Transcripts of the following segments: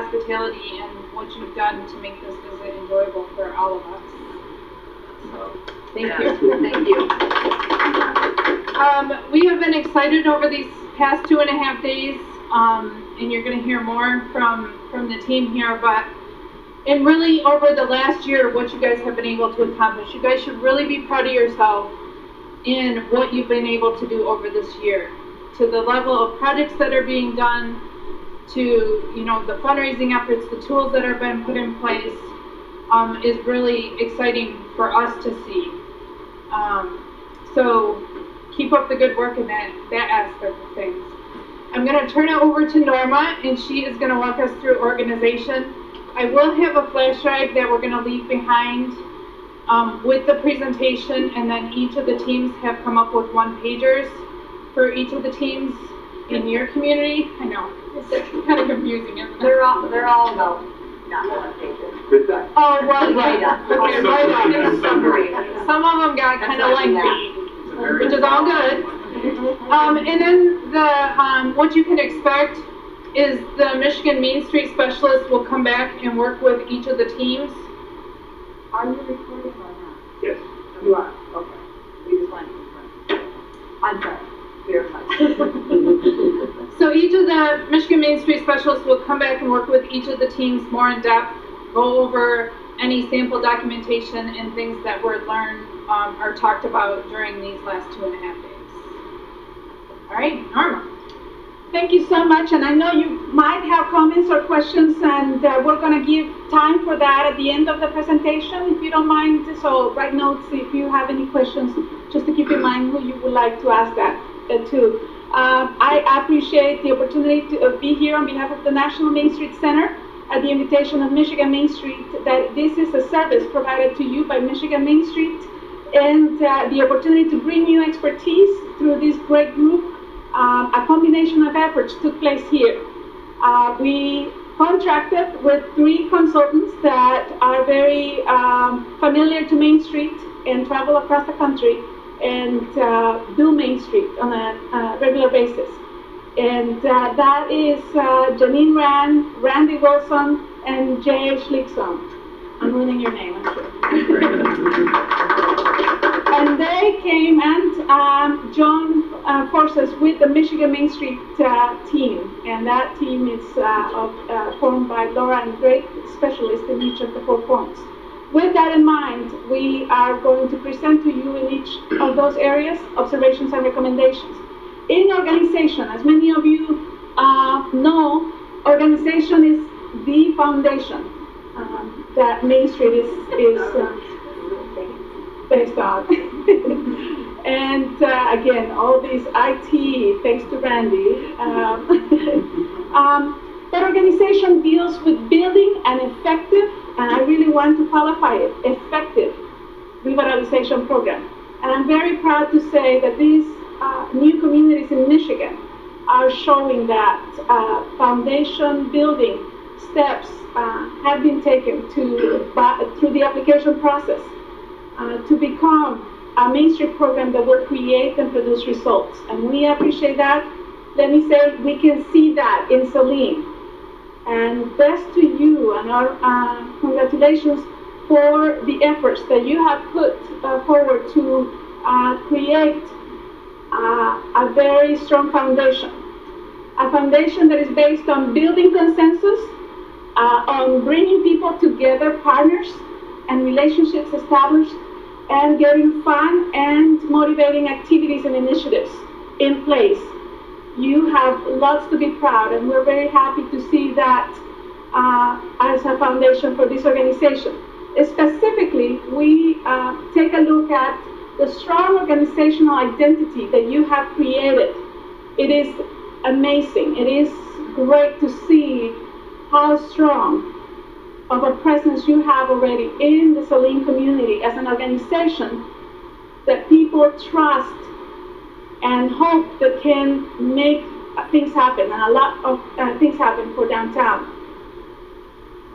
hospitality and what you've done to make this visit enjoyable for all of us. So, thank you. Thank you. We have been excited over these past 2.5 days, and you're going to hear more from the team here, and really over the last year, what you guys have been able to accomplish. You guys should really be proud of yourself in what you've been able to do over this year, to the level of projects that are being done, to the fundraising efforts, the tools that are being put in place, is really exciting for us to see. So keep up the good work in that aspect of things. I'm going to turn it over to Norma, and she is going to walk us through organization. I will have a flash drive that we're going to leave behind with the presentation, and then each of the teams have come up with one-pagers for each of the teams in your community. I know, it's kind of confusing, isn't it? They're all no. Not one-pagers. Oh, well, right up. Okay, right up. Some of them got kind of lengthy, which is all good. And then what you can expect is the Michigan Main Street Specialist will come back and work with each of the teams. Are you recording or not? Yes. You are? Okay. We just wanted to confirm. I'm sorry. Verify. So each of the Michigan Main Street Specialists will come back and work with each of the teams more in depth, go over any sample documentation and things that were learned or talked about during these last 2.5 days. All right, Norma. Thank you so much, and I know you might have comments or questions, and we're going to give time for that at the end of the presentation, if you don't mind. So write notes if you have any questions, just to keep in mind who you would like to ask that to. I appreciate the opportunity to be here on behalf of the National Main Street Center at the invitation of Michigan Main Street, that this is a service provided to you by Michigan Main Street, and the opportunity to bring you expertise through this great group. A combination of efforts took place here. We contracted with 3 consultants that are very familiar to Main Street and travel across the country and do Main Street on a regular basis. And that is Jeanine Rann, Randy Wilson, and Jay Schlinsog. I'm ruining your name, I'm sure. And they came and joined forces with the Michigan Main Street team, and that team is formed by Laura and great specialists in each of the 4 forms. With that in mind, we are going to present to you in each of those areas observations and recommendations. In organization, as many of you know, organization is the foundation that Main Street is based on. And again, all these IT, thanks to Randy. But organization deals with building an effective, and I really want to qualify it, effective revitalization program. And I'm very proud to say that these new communities in Michigan are showing that foundation building steps have been taken through the application process to become a Main Street program that will create and produce results. And we appreciate that. Let me say, we can see that in Saline. And best to you, and our congratulations for the efforts that you have put forward to create a very strong foundation. A foundation that is based on building consensus, on bringing people together, partners and relationships established, and getting fun and motivating activities and initiatives in place. You have lots to be proud, and we're very happy to see that as a foundation for this organization. Specifically, we take a look at the strong organizational identity that you have created. It is amazing. It is great to see how strong of a presence you have already in the Saline community as an organization that people trust and hope that can make things happen, and a lot of things happen for downtown.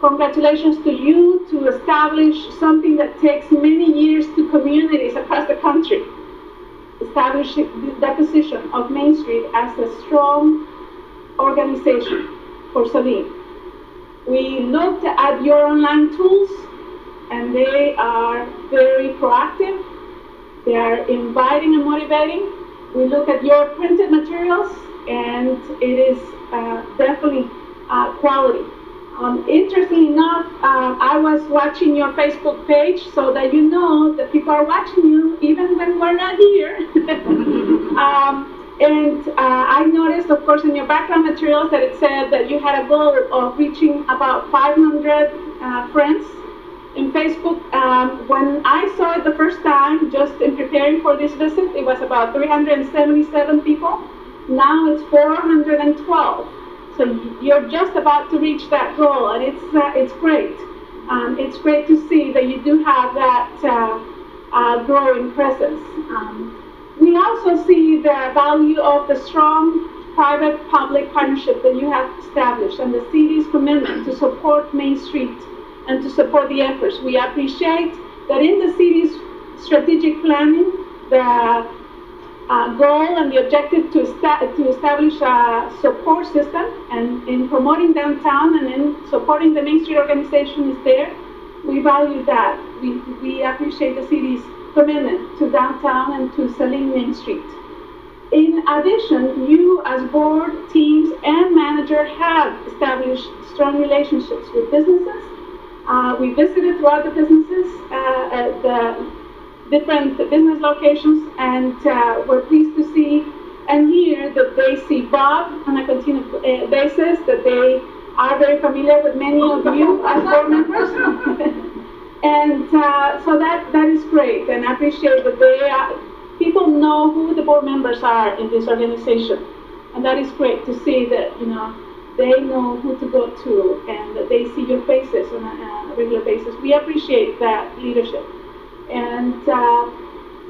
Congratulations to you to establish something that takes many years to communities across the country. Establishing the position of Main Street as a strong organization for Saline. looked at your online tools, and they are very proactive. They are inviting and motivating. We look at your printed materials, and it is definitely quality. Interestingly enough, I was watching your Facebook page so that you know that people are watching you even when we're not here. I noticed, of course, in your background materials that it said that you had a goal of reaching about 500 friends in Facebook. When I saw it the first time, just in preparing for this visit, it was about 377 people. Now it's 412. So you're just about to reach that goal, and it's great. It's great to see that you do have that growing presence. We also see the value of the strong private-public partnership that you have established and the city's commitment to support Main Street and to support the efforts. We appreciate that in the city's strategic planning, the goal and the objective to establish a support system, and in promoting downtown and in supporting the Main Street organization is there. We value that. We appreciate the city's commitment to downtown and to Saline Main Street. In addition, you as board, teams, and manager have established strong relationships with businesses. We visited throughout the businesses, the different business locations, and we're pleased to see and hear that they see Bob on a continuous basis, that they are very familiar with many of you as board members. And so that is great, and I appreciate that people know who the board members are in this organization, and that is great to see that they know who to go to and that they see your faces on a regular basis. We appreciate that leadership. And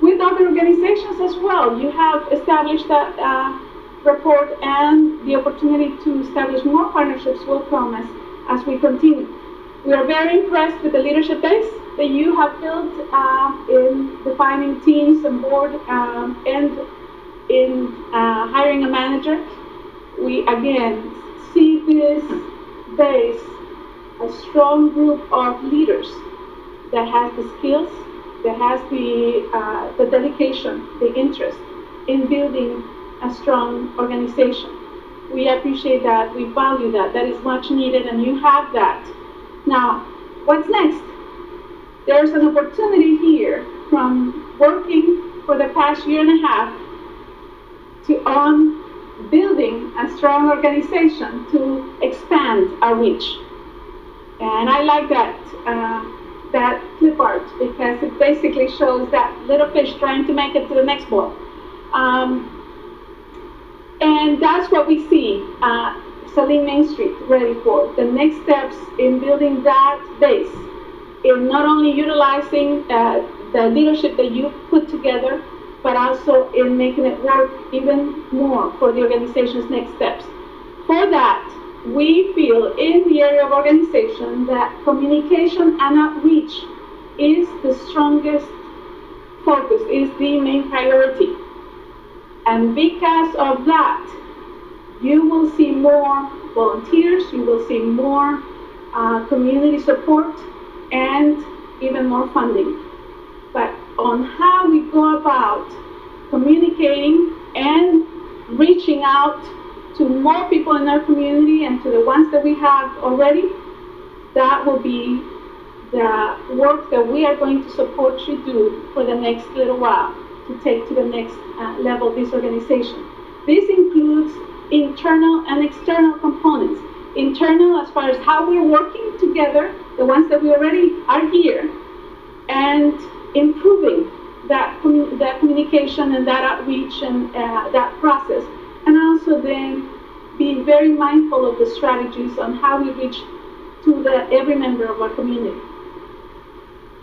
with other organizations as well, you have established that rapport, and the opportunity to establish more partnerships will come as we continue. We are very impressed with the leadership base that you have built in defining teams and board and in hiring a manager. We again see this base a strong group of leaders that has the skills, that has the dedication, the interest in building a strong organization. We appreciate that, we value that, that is much needed, and you have that. Now, what's next? There's an opportunity here from working for the past year and a half on building a strong organization to expand our reach. And I like that clip art because it basically shows that little fish trying to make it to the next bowl. And that's what we see Saline Main Street ready for. The next steps in building that base, in not only utilizing the leadership that you put together, but also in making it work even more for the organization's next steps. For that, we feel in the area of organization that communication and outreach is the strongest focus, is the main priority. And because of that, you will see more volunteers, you will see more community support, and even more funding. But on how we go about communicating and reaching out to more people in our community and to the ones that we have already, that will be the work that we are going to support you do for the next little while to take to the next level this organization. This includes internal and external components. Internal as far as how we're working together, the ones that we already are here, and improving that communication and that outreach and that process, and also then being very mindful of the strategies on how we reach to every member of our community.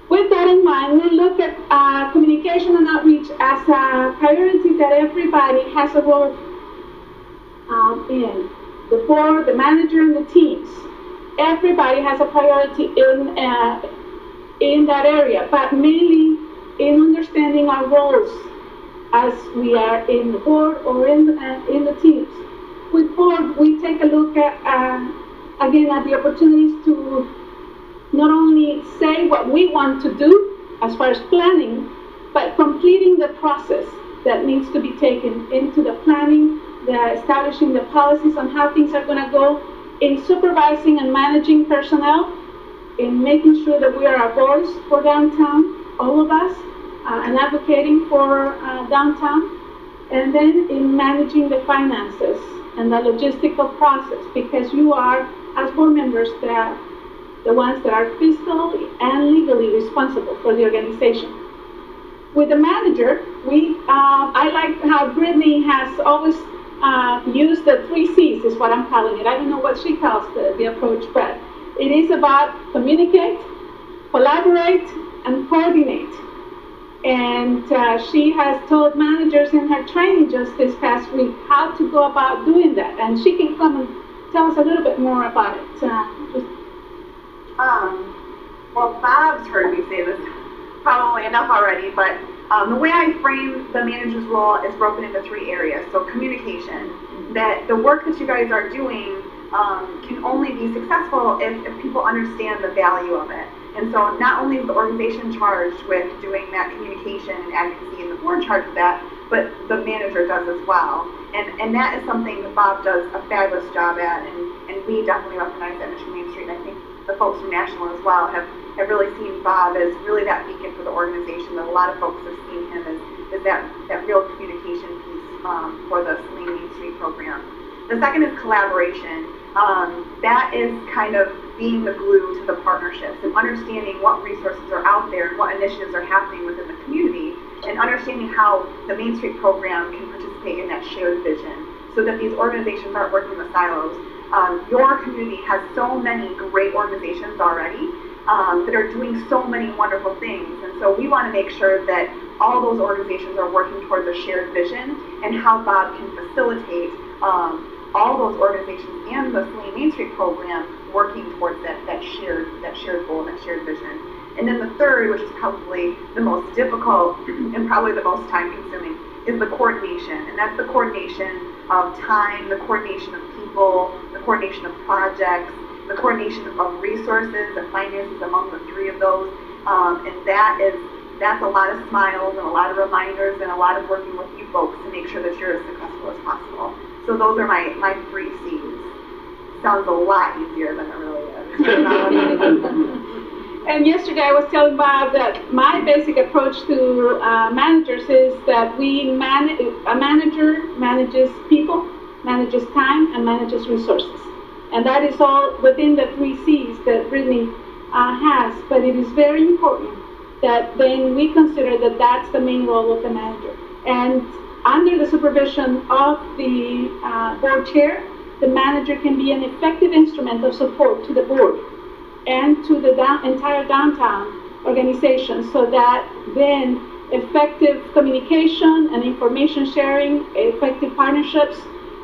With that in mind, we look at communication and outreach as a priority that everybody has a role in. The board, the manager, and the teams. Everybody has a priority in that area, but mainly in understanding our roles as we are in the board or in the teams. With board, we take a look at again, at the opportunities to not only say what we want to do as far as planning, but completing the process that needs to be taken into the planning, the establishing the policies on how things are going to go, in supervising and managing personnel, in making sure that we are a voice for downtown, all of us, and advocating for downtown, and then in managing the finances and the logistical process, because you are, as board members, the ones that are fiscally and legally responsible for the organization. With the manager, I like how Brittney has always used the 3 C's, is what I'm calling it. I don't know what she calls the approach, but it is about communicate, collaborate, and coordinate. And she has told managers in her training just this past week how to go about doing that. And she can come and tell us a little bit more about it. Well, Bob's heard me say this probably enough already, but the way I frame the manager's role is broken into 3 areas. So communication, that the work that you guys are doing can only be successful if people understand the value of it. And so not only is the organization charged with doing that communication and advocacy, and the board charged with that, but the manager does as well. And that is something that Bob does a fabulous job at, and we definitely recognize that in Michigan Main Street. And I think the folks from National as well have really seen Bob as really that beacon for the organization, that a lot of folks have seen him as that real communication piece for the Saline Main Street program. The second is collaboration. That is kind of being the glue to the partnerships and understanding what resources are out there and what initiatives are happening within the community, and understanding how the Main Street program can participate in that shared vision so that these organizations aren't working in the silos. Your community has so many great organizations already that are doing so many wonderful things, and so we want to make sure that all those organizations are working towards a shared vision, and how Bob can facilitate all those organizations and the Saline Main Street program working towards that shared goal, that shared vision. And then the third, which is probably the most difficult and probably the most time consuming, is the coordination. And that's the coordination of time, the coordination of people, the coordination of projects, the coordination of resources and finances among the 3 of those. And that's a lot of smiles and a lot of reminders and a lot of working with you folks to make sure that you're as successful as possible. So those are my 3 C's. Sounds a lot easier than it really is. And yesterday I was telling Bob that my basic approach to managers is that a manager manages people, manages time, and manages resources. And that is all within the 3 C's that Brittney has. But it is very important that then we consider that that's the main role of the manager. And under the supervision of the board chair, the manager can be an effective instrument of support to the board and to the entire downtown organization, so that then effective communication and information sharing, effective partnerships,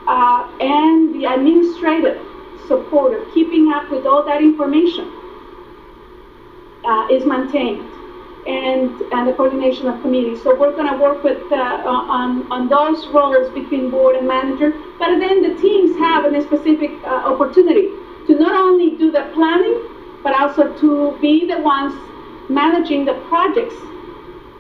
and the administrative support of keeping up with all that information is maintained, and the coordination of committees. So we're going to work with on those roles between board and manager, but then the teams have a specific opportunity to not only do the planning, but also to be the ones managing the projects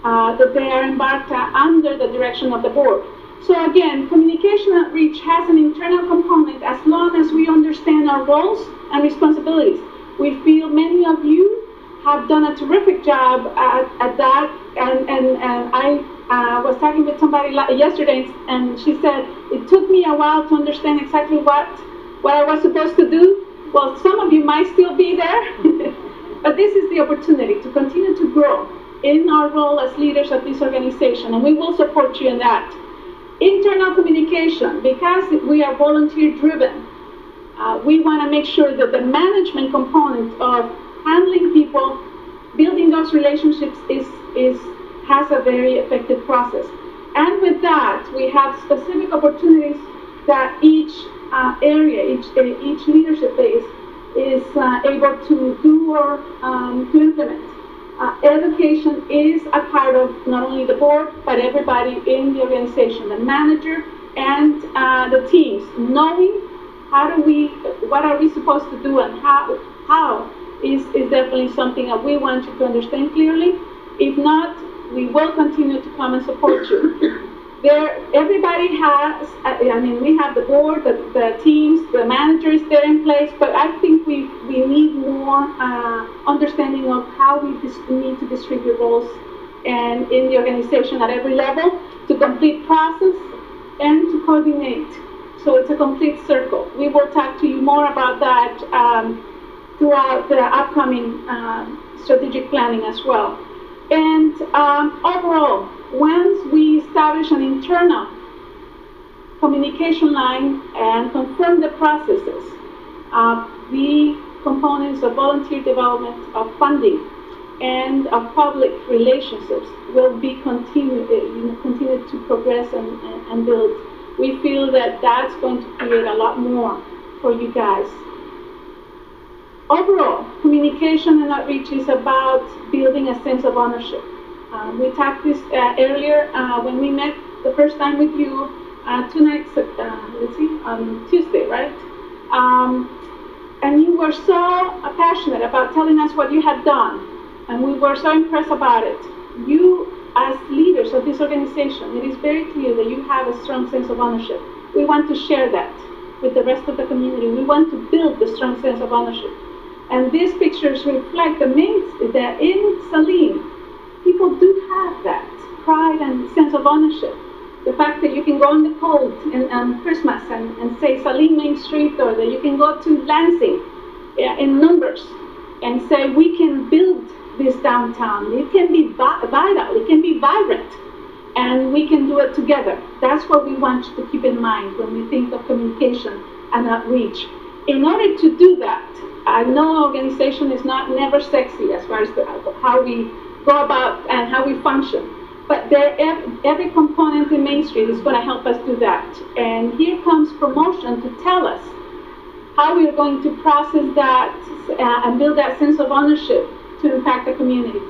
that they are embarked under the direction of the board. So again, communication outreach has an internal component as long as we understand our roles and responsibilities. We feel many of you have done a terrific job at that, and I was talking with somebody yesterday, and she said, it took me a while to understand exactly what I was supposed to do. Well, some of you might still be there, but this is the opportunity to continue to grow in our role as leaders of this organization, and we will support you in that. Internal communication, because we are volunteer-driven, we want to make sure that the management component of handling people, building those relationships has a very effective process. And with that, we have specific opportunities that each area, each leadership base is able to do or to implement. Education is a part of not only the board, but everybody in the organization, the manager and the teams, knowing what are we supposed to do, and how is definitely something that we want you to understand clearly. If not, we will continue to come and support you. Everybody has, we have the board, the teams, the managers there in place, but I think we need more understanding of how we need to distribute roles and in the organization at every level to complete process and to coordinate. So it's a complete circle. We will talk to you more about that throughout the upcoming strategic planning as well. And overall, once we establish an internal communication line and confirm the processes, the components of volunteer development, of funding, and of public relationships will be continue to progress and build. We feel that that's going to create a lot more for you guys. Overall, communication and outreach is about building a sense of ownership. We talked this earlier when we met the first time with you, 2 nights, on Tuesday, right? And you were so passionate about telling us what you had done, and we were so impressed about it. You, as leaders of this organization, it is very clear that you have a strong sense of ownership. We want to share that with the rest of the community. We want to build the strong sense of ownership. And these pictures reflect that in Saline, people do have that pride and sense of ownership. The fact that you can go on the cold on Christmas and say Saline Main Street, or that you can go to Lansing in numbers and say we can build this downtown. It can be vital, it can be vibrant, and we can do it together. That's what we want you to keep in mind when we think of communication and outreach. In order to do that, I know organization is never sexy as far as how we go about and how we function, but every component in Main Street is going to help us do that. And here comes promotion to tell us how we are going to process that and build that sense of ownership to impact the community.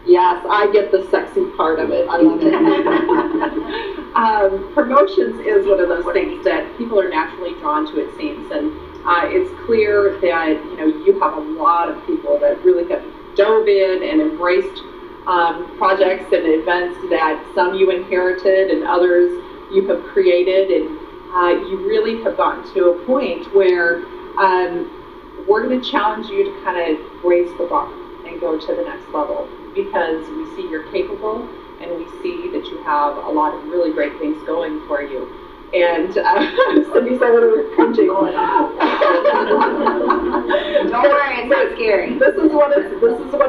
Yes, I get the sexy part of it. I love it. Promotions is one of those things that people are naturally drawn to, it seems, and it's clear that you have a lot of people that really have dove in and embraced projects and events that some you inherited and others you have created, and you really have gotten to a point where we're going to challenge you to kind of raise the bar and go to the next level, because we see you're capable and we see that you have a lot of really great things going for you. And Cindy said we were cringing. Don't worry, it's not scary. This is what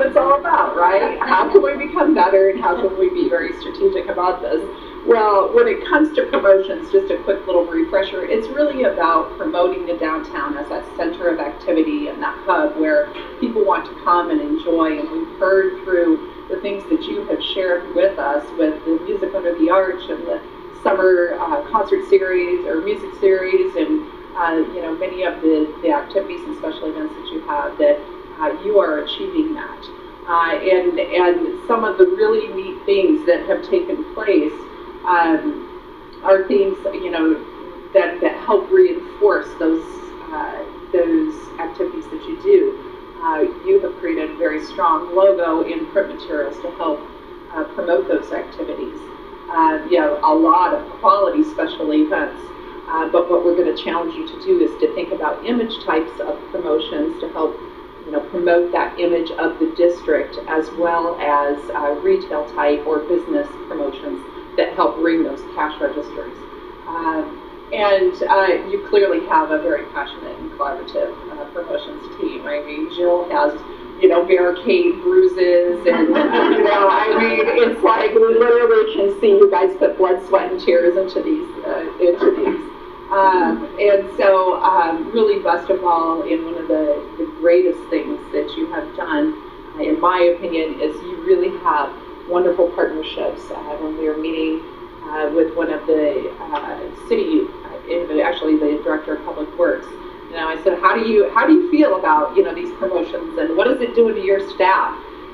it's all about, right? How can we become better, and how can we be very strategic about this? Well, when it comes to promotions, just a quick little refresher, it's really about promoting the downtown as that center of activity and that hub where people want to come and enjoy. And we've heard through the things that you have shared with us with the Music Under the Arch and the summer concert series or music series, and many of the activities and special events that you have, that you are achieving that. And some of the really neat things that have taken place are things that help reinforce those activities that you do. You have created a very strong logo in print materials to help promote those activities. A lot of quality special events, but what we're going to challenge you to do is to think about image types of promotions to help promote that image of the district, as well as retail type or business promotions that help ring those cash registers. And you clearly have a very passionate and collaborative promotions team. I mean, Jill has barricade bruises, and it's like we literally can see you guys put blood, sweat, and tears into these. And so, really, best of all, and one of the greatest things that you have done, in my opinion, is you really have wonderful partnerships. When we were meeting with one of the city, actually the director of public works, I said, how do you feel about these promotions, and what is it doing to your staff?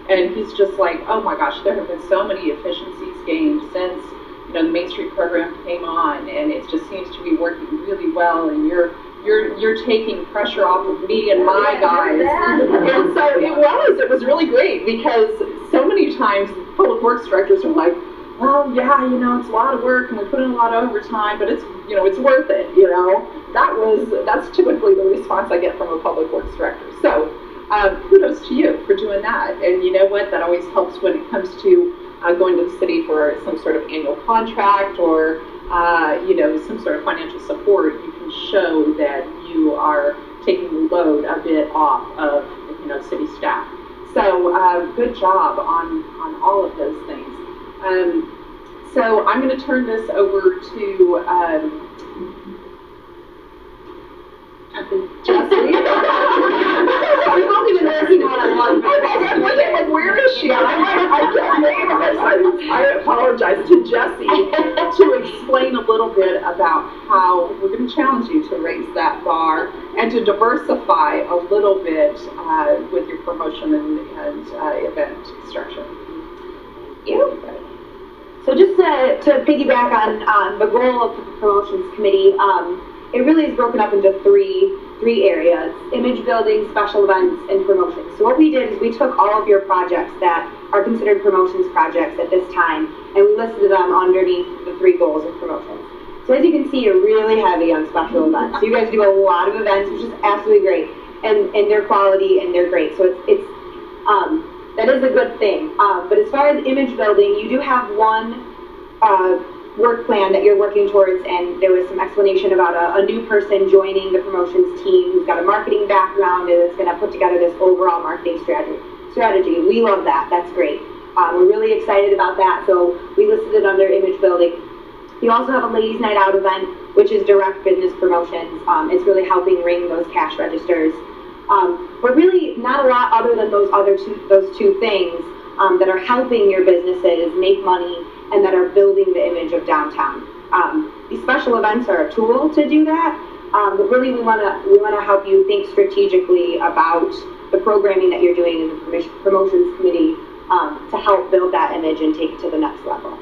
And he's just like, oh my gosh, there have been so many efficiencies gained since the Main Street program came on, and it just seems to be working really well, and you're you're taking pressure off of me and my guys. And so it was really great, because so many times public works directors are like, well, yeah, you know, it's a lot of work and we put in a lot of overtime, but it's, you know, it's worth it, you know. That's typically the response I get from a public works director. So kudos to you for doing that. And you know what, that always helps when it comes to going to the city for some sort of annual contract or you know, some sort of financial support. You can show that you are taking the load a bit off of, you know, city staff. So good job on all of those things. So I'm going to turn this over to Jessie. We've only been working on one. Where is she? I can't name her. I apologize to Jessie to explain a little bit about how we're going to challenge you to raise that bar and to diversify a little bit with your promotion and event structure. Yeah. So just to piggyback on the goal of the promotions committee, it really is broken up into three areas: image building, special events, and promotions. So what we did is we took all of your projects that are considered promotions projects at this time, and we listed them underneath the 3 goals of promotions. So as you can see, you're really heavy on special events. So you guys do a lot of events, which is absolutely great, and they're quality and they're great. So it's that is a good thing. But as far as image building, you do have one work plan that you're working towards, and there was some explanation about a new person joining the promotions team who's got a marketing background and is going to put together this overall marketing strategy. We love that. That's great. We're really excited about that, so we listed it under image building. You also have a ladies' night out event, which is direct business promotions. It's really helping ring those cash registers. But really not a lot other than those two things that are helping your businesses make money and that are building the image of downtown. These special events are a tool to do that, but really we want to help you think strategically about the programming that you're doing in the promotions committee to help build that image and take it to the next level.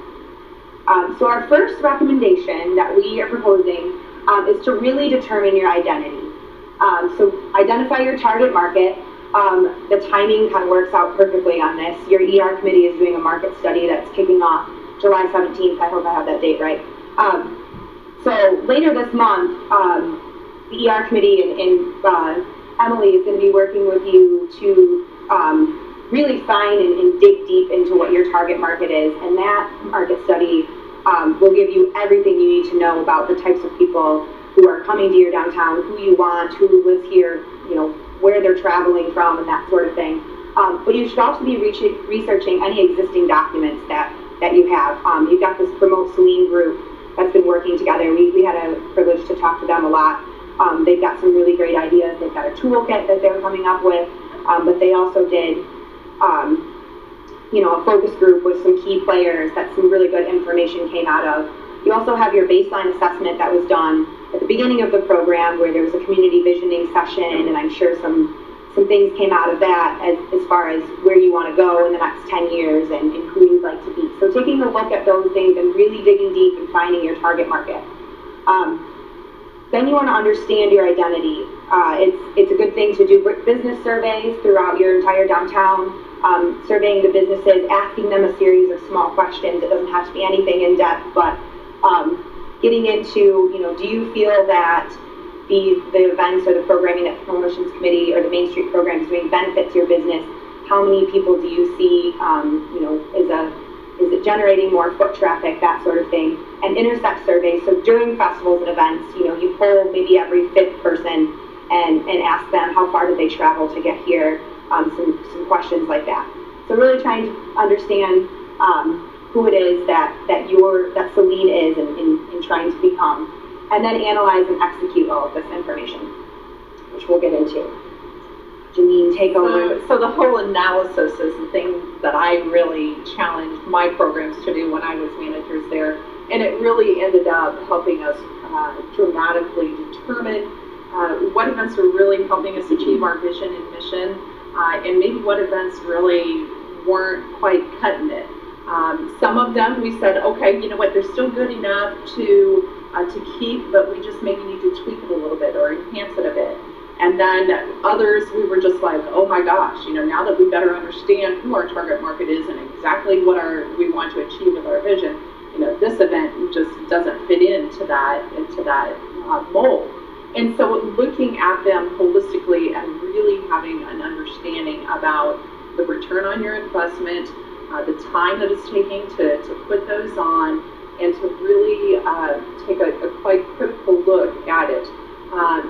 So our first recommendation that we are proposing is to really determine your identity. So identify your target market. The timing kind of works out perfectly on this. Your ER committee is doing a market study that's kicking off July 17th. I hope I have that date right. So later this month, the ER committee and Emily is going to be working with you to really find and dig deep into what your target market is. And that market study will give you everything you need to know about the types of people who are coming to your downtown, who you want, who lives here, you know, where they're traveling from, and that sort of thing. But you should also be researching any existing documents that you have. You've got this Promote Saline group that's been working together. We had a privilege to talk to them a lot. They've got some really great ideas. They've got a toolkit that they're coming up with, but they also did you know, a focus group with some key players that some really good information came out of. You also have your baseline assessment that was done at the beginning of the program, where there was a community visioning session, and I'm sure some things came out of that as far as where you want to go in the next 10 years and who you'd like to be. So taking a look at those things and really digging deep and finding your target market. Then you want to understand your identity. It's a good thing to do business surveys throughout your entire downtown, surveying the businesses, asking them a series of small questions. It doesn't have to be anything in depth, but getting into, you know, do you feel that the events or the programming that the promotions committee or the Main Street program is doing benefits your business? How many people do you see, you know, is it generating more foot traffic, that sort of thing? And intercept surveys. So during festivals and events, you know, you poll maybe every 5th person and ask them how far did they travel to get here, some questions like that. So really trying to understand who it is that Saline is and trying to become, and then analyze and execute all of this information, which we'll get into. Jeanine, take over. So the whole analysis is the thing that I really challenged my programs to do when I was managers there, and it really ended up helping us dramatically determine what events are really helping us achieve our vision and mission, and maybe what events really weren't quite cutting it. Some of them we said, okay, you know what, they're still good enough to to keep, but we just maybe need to tweak it a little bit or enhance it a bit. And then others, we were just like, oh my gosh, now that we better understand who our target market is and exactly what we want to achieve with our vision, this event just doesn't fit into that mold. And so looking at them holistically and really having an understanding about the return on your investment, the time that it's taking to put those on, and to really take a quite critical look at it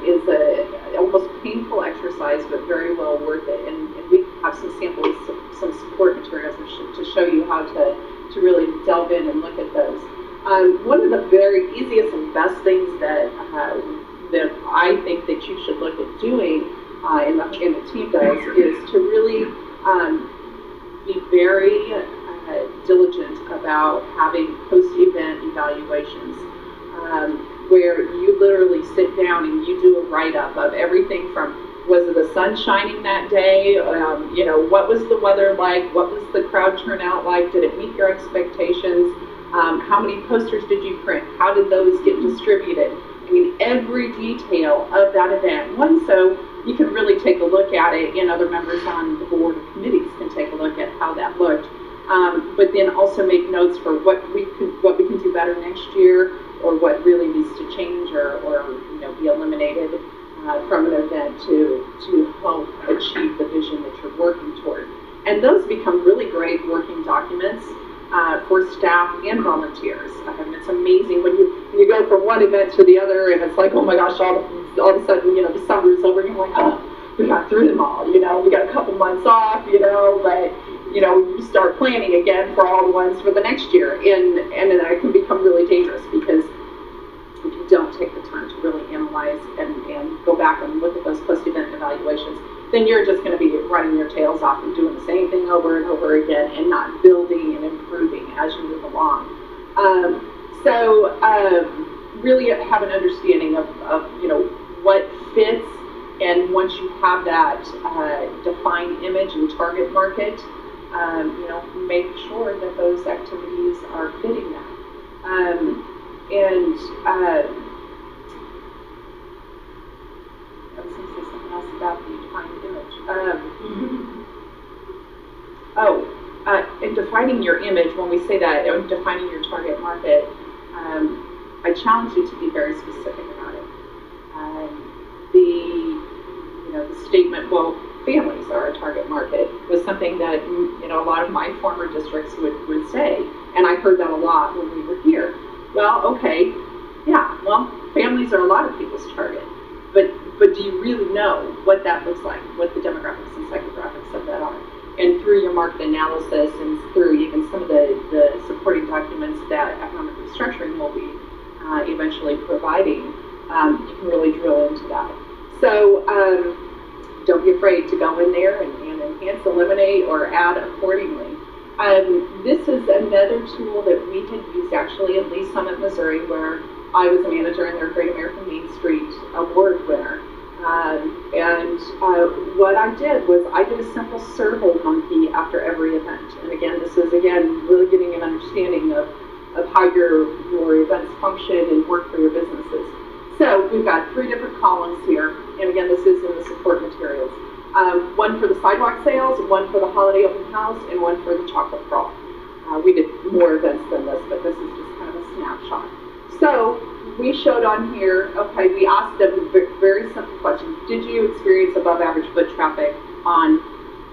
is a almost painful exercise, but very well worth it. And we have some samples, some support materials to show you how to really delve in and look at those. One of the very easiest and best things that I think that you should look at doing, and the team does, is to really be very diligent about having post-event evaluations, where you literally sit down and you do a write-up of everything from, was the sun shining that day? What was the weather like? What was the crowd turnout like? Did it meet your expectations? How many posters did you print? How did those get distributed? I mean, every detail of that event. One, so you can really take a look at it, and other members on the board or committees can take a look at how that looked. But then also make notes for what we can do better next year, or what really needs to change or be eliminated from an event to help achieve the vision that you're working toward. And those become really great working documents for staff and volunteers. It's amazing when you go from one event to the other, and it's like, oh my gosh, all of a sudden, the summer's over, and you're like, oh, we got through them all, we got a couple months off, but you start planning again for all the ones for the next year, and then it can become really dangerous, because if you don't take the time to really analyze and go back and look at those post-event evaluations, then you're just going to be running your tails off and doing the same thing over and over again and not building and improving as you move along. Really have an understanding of what fits, and once you have that defined image and target market, make sure that those activities are fitting that. I was going to say something else about the defined image. In defining your image, when we say that, defining your target market, I challenge you to be very specific about it. The statement, well, families are our target market, was something that a lot of my former districts would say, and I heard that a lot when we were here. Well, okay, yeah, well, families are a lot of people's target, but do you really know what that looks like, what the demographics and psychographics of that are? And through your market analysis and through even some of the supporting documents that economic restructuring will be eventually providing, you can really drill into that. So don't be afraid to go in there and enhance, eliminate, or add accordingly. This is another tool that we had used actually at Lee Summit, Missouri, where I was a manager in their Great American Main Street Award winner. What I did was I did a simple serval monkey after every event. And again, this is really getting an understanding of how your events function and work for your businesses. So we've got 3 different columns here, and again, this is in the support materials. One for the sidewalk sales, one for the holiday open house, and one for the chocolate crawl. We did more events than this, but this is just kind of a snapshot. So we showed on here, okay, we asked them very simple questions. Did you experience above average foot traffic on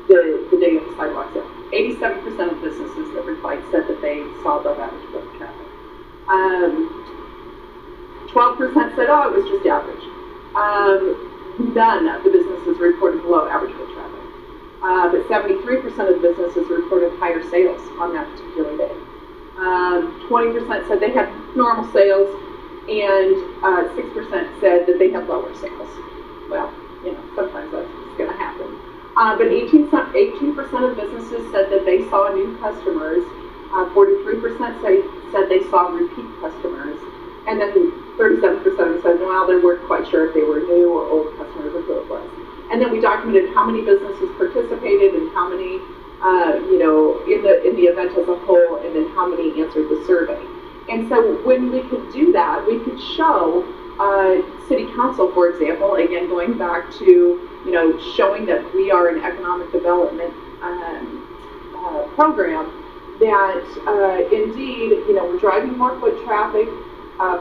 the day of the sidewalk sale? 87% of businesses that replied said that they saw above average foot traffic. 12% said, oh, it was just average. None of the businesses reported below average foot traffic. But 73% of the businesses reported higher sales on that particular day. 20% said they had normal sales, and 6% said that they had lower sales. Well, sometimes that's going to happen. But 18% of businesses said that they saw new customers. 43% said they saw repeat customers. And then 37% of them said, well, they weren't quite sure if they were new or old customers or who it was. And then we documented how many businesses participated and how many, in the event as a whole, and then how many answered the survey. And so when we could do that, we could show City Council, for example, again, going back to, you know, showing that we are an economic development program, that indeed, you know, we're driving more foot traffic,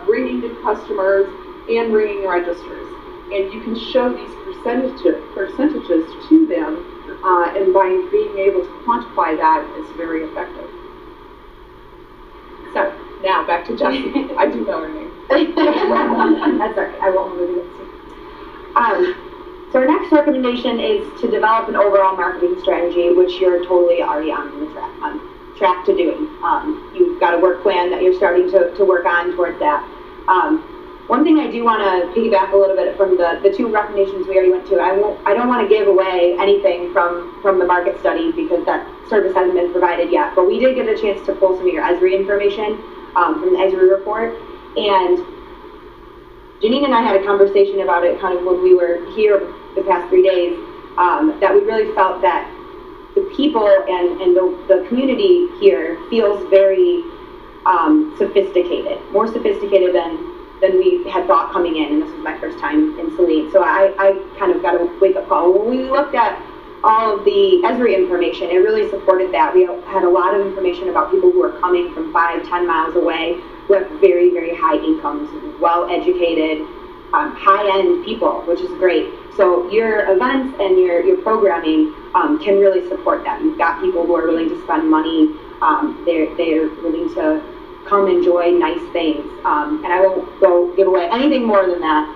bringing new customers, and bringing registers. And you can show these percentages to them, and by being able to quantify that is very effective. So, now back to Jessie. I do know her name. That's all right, I won't move it. So our next recommendation is to develop an overall marketing strategy, which you're totally already on track to doing. You've got a work plan that you're starting to work on towards that. One thing I do want to piggyback a little bit from the two recommendations we already went to. I don't want to give away anything from the market study because that service hasn't been provided yet. But we did get a chance to pull some of your ESRI information from the ESRI report, and Jeanine and I had a conversation about it kind of when we were here the past 3 days, that we really felt that the people and the community here feels very sophisticated, more sophisticated than we had thought coming in, and this was my first time in Saline. So I kind of got a wake-up call. When we looked at all of the ESRI information, it really supported that. We had a lot of information about people who are coming from 5-10 miles away, who have very, very high incomes, well-educated, high-end people, which is great. So your events and your programming can really support that. You've got people who are willing to spend money. They're willing to come enjoy nice things. And I won't go give away anything more than that.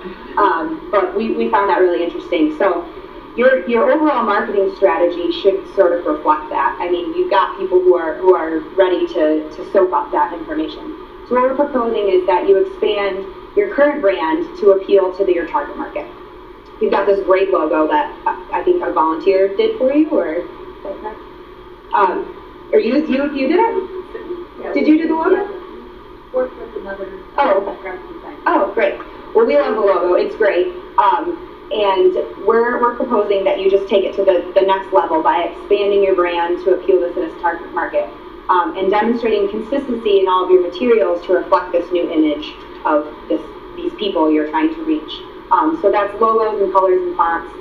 But we found that really interesting. So your overall marketing strategy should sort of reflect that. I mean, you've got people who are ready to soak up that information. So what we're proposing is that you expand your current brand to appeal to your target market. You've got this great logo that I think a volunteer did for you, or is that correct? Or you did it? Yeah, did you do the logo? Worked with another graphic designer. Oh, great. Well, we love the logo. It's great. And we're proposing that you just take it to the next level by expanding your brand to appeal to this target market, and demonstrating consistency in all of your materials to reflect this new image of these people you're trying to reach. So that's logos and colors and fonts,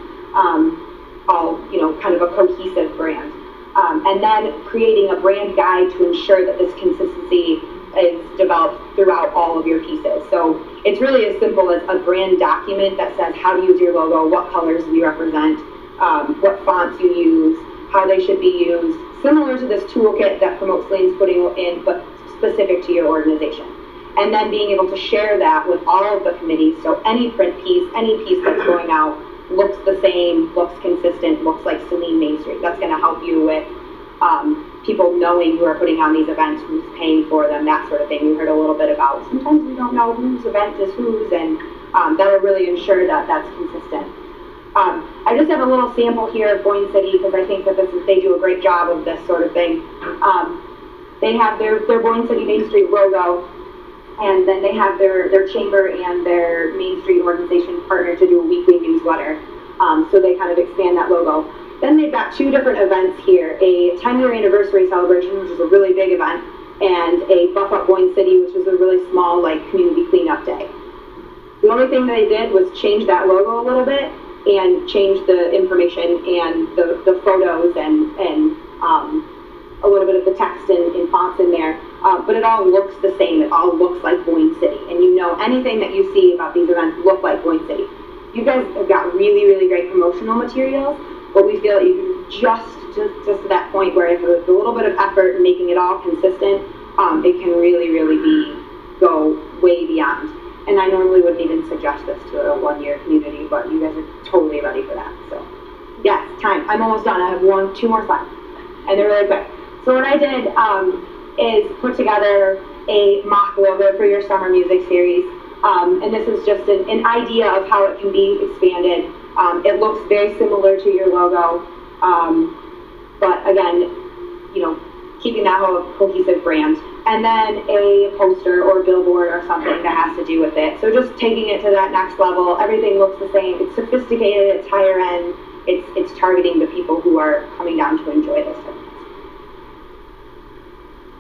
all, you know, kind of a cohesive brand. And then creating a brand guide to ensure that this consistency is developed throughout all of your pieces. So it's really as simple as a brand document that says how to use your logo, what colors we represent, what fonts you use, how they should be used, similar to this toolkit that Promote Saline's putting in, but specific to your organization. And then being able to share that with all of the committees, so any print piece, any piece that's going out looks the same, looks consistent, looks like Saline Main Street. That's going to help you with people knowing who are putting on these events, who's paying for them, that sort of thing. We heard a little bit about sometimes we don't know whose event is whose, and that'll really ensure that that's consistent. I just have a little sample here of Boyne City because I think that they do a great job of this sort of thing. They have their Boyne City Main Street logo, and then they have their chamber and their Main Street organization partner to do a weekly newsletter. So they kind of expand that logo. Then they've got two different events here, a 10-year anniversary celebration, which is a really big event, and a Buff Up Boyne City, which is a really small, like, community cleanup day. The only thing they did was change that logo a little bit and change the information and the photos and a little bit of the text and fonts in there. But it all looks the same. It all looks like Boyne City. And you know anything that you see about these events look like Boyne City. You guys have got really, really great promotional materials, but we feel that you can just to that point where with a little bit of effort and making it all consistent, it can really, really go way beyond. And I normally wouldn't even suggest this to a one-year community, but you guys are totally ready for that. So, yes, time. I'm almost done. I have two more slides, and they're really quick. So what I did is put together a mock logo for your summer music series, and this is just an idea of how it can be expanded. It looks very similar to your logo, but again, you know, keeping that whole cohesive brand. And then a poster or a billboard or something that has to do with it. So just taking it to that next level. Everything looks the same. It's sophisticated, it's higher end, it's targeting the people who are coming down to enjoy this.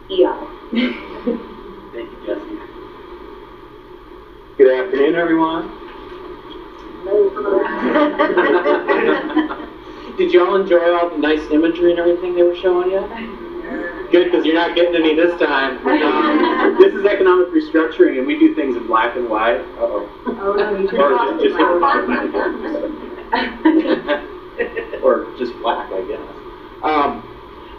Yeah. Thank you, Jessie. Good afternoon, everyone. Did you all enjoy all the nice imagery and everything they were showing you? Good, because you're not getting any this time. This is economic restructuring, and we do things in black and white. Uh-oh. Oh, no, you Or just or just black, I guess.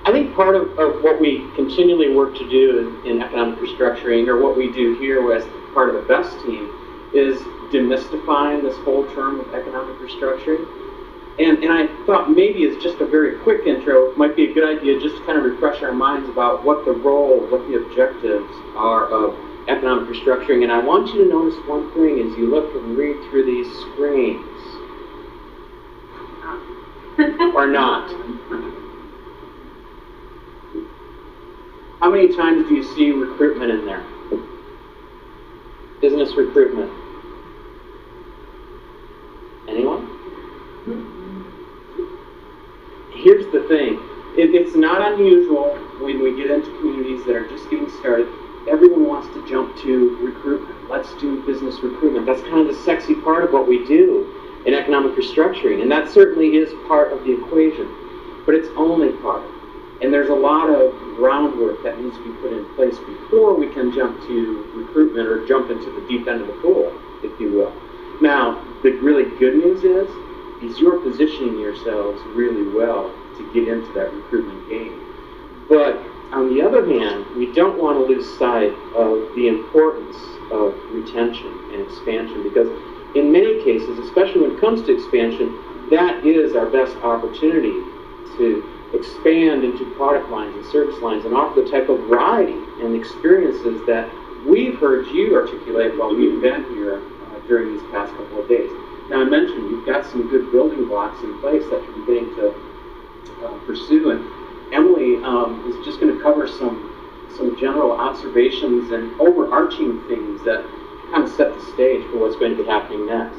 I think part of what we continually work to do in economic restructuring, or what we do here as part of the BEST team, is demystifying this whole term of economic restructuring. And I thought maybe as just a very quick intro, it might be a good idea just to kind of refresh our minds about what the role, what the objectives are of economic restructuring. And I want you to notice one thing as you look and read through these screens. Or not. How many times do you see recruitment in there? Business recruitment. Anyone? Here's the thing. It's not unusual when we get into communities that are just getting started. Everyone wants to jump to recruitment. Let's do business recruitment. That's kind of the sexy part of what we do in economic restructuring. And that certainly is part of the equation. But it's only part. And there's a lot of groundwork that needs to be put in place before we can jump to recruitment or jump into the deep end of the pool, if you will. Now, the really good news is you're positioning yourselves really well to get into that recruitment game. But on the other hand, we don't want to lose sight of the importance of retention and expansion, because in many cases, especially when it comes to expansion, that is our best opportunity to expand into product lines and service lines and offer the type of variety and experiences that we've heard you articulate while we've been here during these past couple of days. Now, I mentioned you've got some good building blocks in place that you're beginning to pursue, and Emily is just going to cover some general observations and overarching things that kind of set the stage for what's going to be happening next.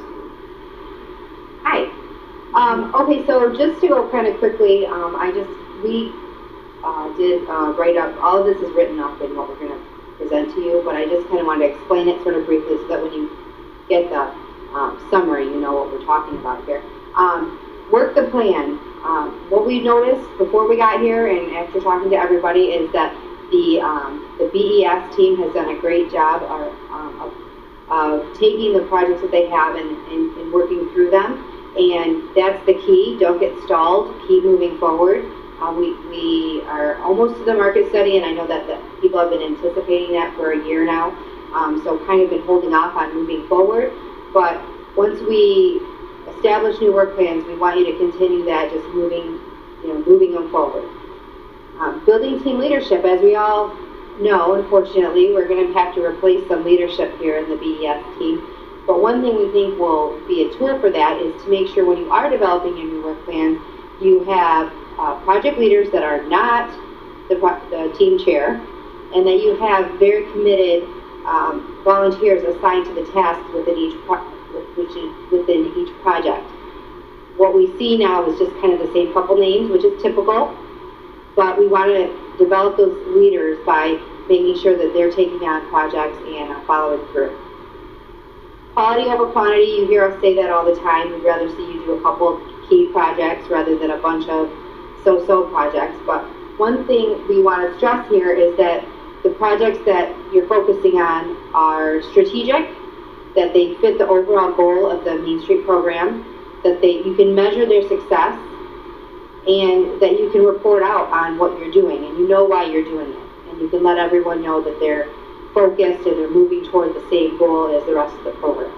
Hi. Okay, so just to go kind of quickly, we did write up, all of this is written up in what we're going to present to you, but I just kind of wanted to explain it sort of briefly so that when you get the summary, you know what we're talking about here. Work the plan. What we noticed before we got here and after talking to everybody is that the BES team has done a great job of taking the projects that they have and working through them. And that's the key. Don't get stalled. Keep moving forward. We are almost to the market study, and I know that people have been anticipating that for a year now. So kind of been holding off on moving forward. But once we establish new work plans, we want you to continue that, just moving them forward. Building team leadership, as we all know, unfortunately, we're going to have to replace some leadership here in the BES team. But one thing we think will be a tool for that is to make sure when you are developing your new work plans, you have project leaders that are not the team chair, and that you have very committed volunteers assigned to the tasks within each project. What we see now is just kind of the same couple names, which is typical, but we want to develop those leaders by making sure that they're taking on projects and following through. Quality over quantity, you hear us say that all the time. We'd rather see you do a couple key projects rather than a bunch of so-so projects. But one thing we want to stress here is that the projects that you're focusing on are strategic, that they fit the overall goal of the Main Street program, that you can measure their success, and that you can report out on what you're doing, and you know why you're doing it. And you can let everyone know that they're focused and they're moving toward the same goal as the rest of the program.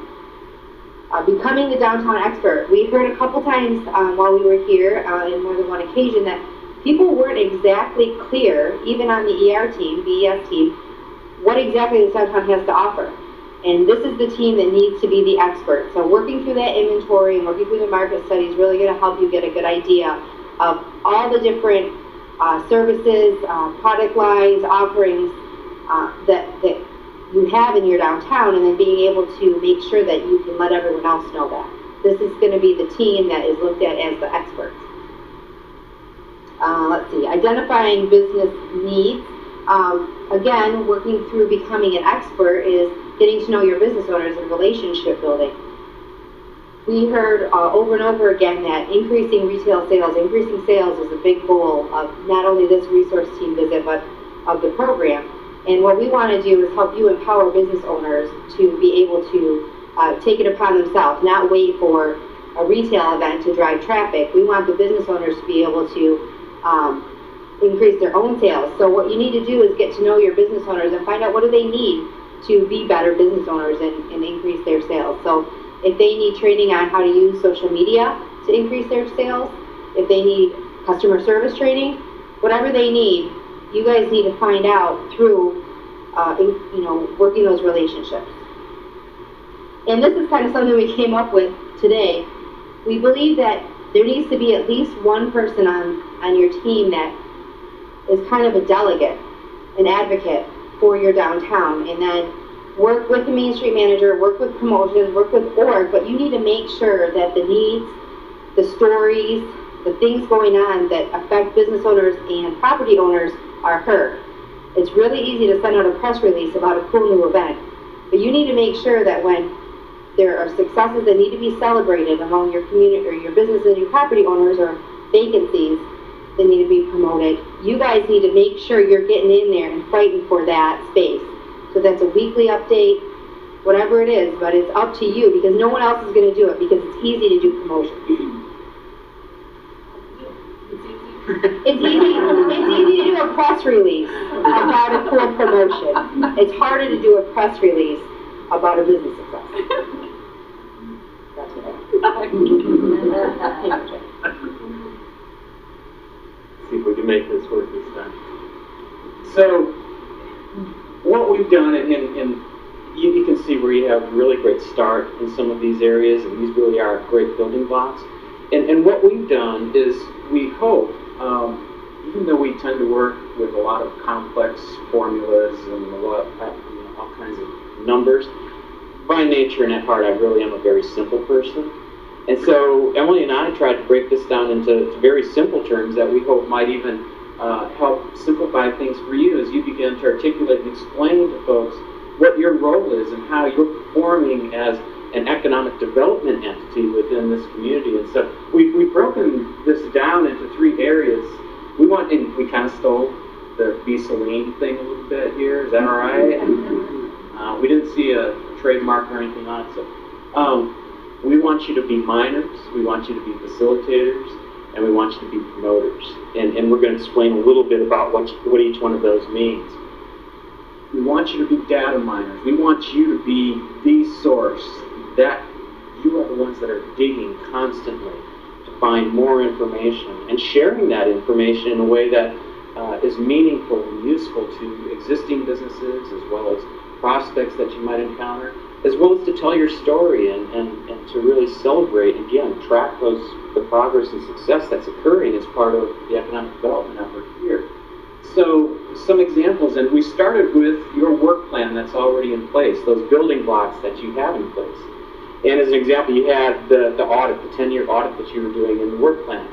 Becoming the downtown expert. We heard a couple times while we were here, in more than one occasion, that people weren't exactly clear, even on the ER team, BES team, what exactly the downtown has to offer. And this is the team that needs to be the expert. So working through that inventory and working through the market study is really going to help you get a good idea of all the different services, product lines, offerings that you have in your downtown, and then being able to make sure that you can let everyone else know that. This is going to be the team that is looked at as the experts. Let's see, identifying business needs. again, working through becoming an expert is getting to know your business owners and relationship building. We heard over and over again that increasing retail sales, increasing sales is a big goal of not only this resource team visit, but of the program. And what we want to do is help you empower business owners to be able to take it upon themselves, not wait for a retail event to drive traffic. We want the business owners to be able to increase their own sales. So what you need to do is get to know your business owners and find out what do they need to be better business owners and increase their sales. So if they need training on how to use social media to increase their sales, if they need customer service training, whatever they need, you guys need to find out through, working those relationships. And this is kind of something we came up with today. We believe that there needs to be at least one person on your team that is kind of a delegate, an advocate for your downtown, and then work with the Main Street manager, work with promotions, work with org, but you need to make sure that the needs, the stories, the things going on that affect business owners and property owners are heard. It's really easy to send out a press release about a cool new event, but you need to make sure that when there are successes that need to be celebrated among your community or your business and your property owners or vacancies that need to be promoted, you guys need to make sure you're getting in there and fighting for that space. So that's a weekly update, whatever it is, but it's up to you because no one else is going to do it because it's easy to do promotions. It's easy to do a press release about a cool promotion. It's harder to do a press release about a business success. That's what I See if we can make this work this time. So, what we've done, and you can see where you have a really great start in some of these areas, and these really are great building blocks. And what we've done is we hope, even though we tend to work with a lot of complex formulas and a lot, all kinds of numbers, by nature and at heart, I really am a very simple person. And so Emily and I tried to break this down into very simple terms that we hope might even help simplify things for you as you begin to articulate and explain to folks what your role is and how you're performing as an economic development entity within this community. And so we've broken this down into 3 areas. We kind of stole the Saline thing a little bit here. Is that all right? We didn't see a trademark or anything on it. So we want you to be miners, we want you to be facilitators, and we want you to be promoters. And we're going to explain a little bit about what each one of those means. We want you to be data miners. We want you to be the source, that you are the ones that are digging constantly to find more information and sharing that information in a way that is meaningful and useful to existing businesses as well as prospects that you might encounter, as well as to tell your story and to really celebrate, again, track the progress and success that's occurring as part of the economic development effort here. So some examples, and we started with your work plan that's already in place, those building blocks that you have in place. And as an example, you had the audit, the 10-year audit that you were doing in the work plan.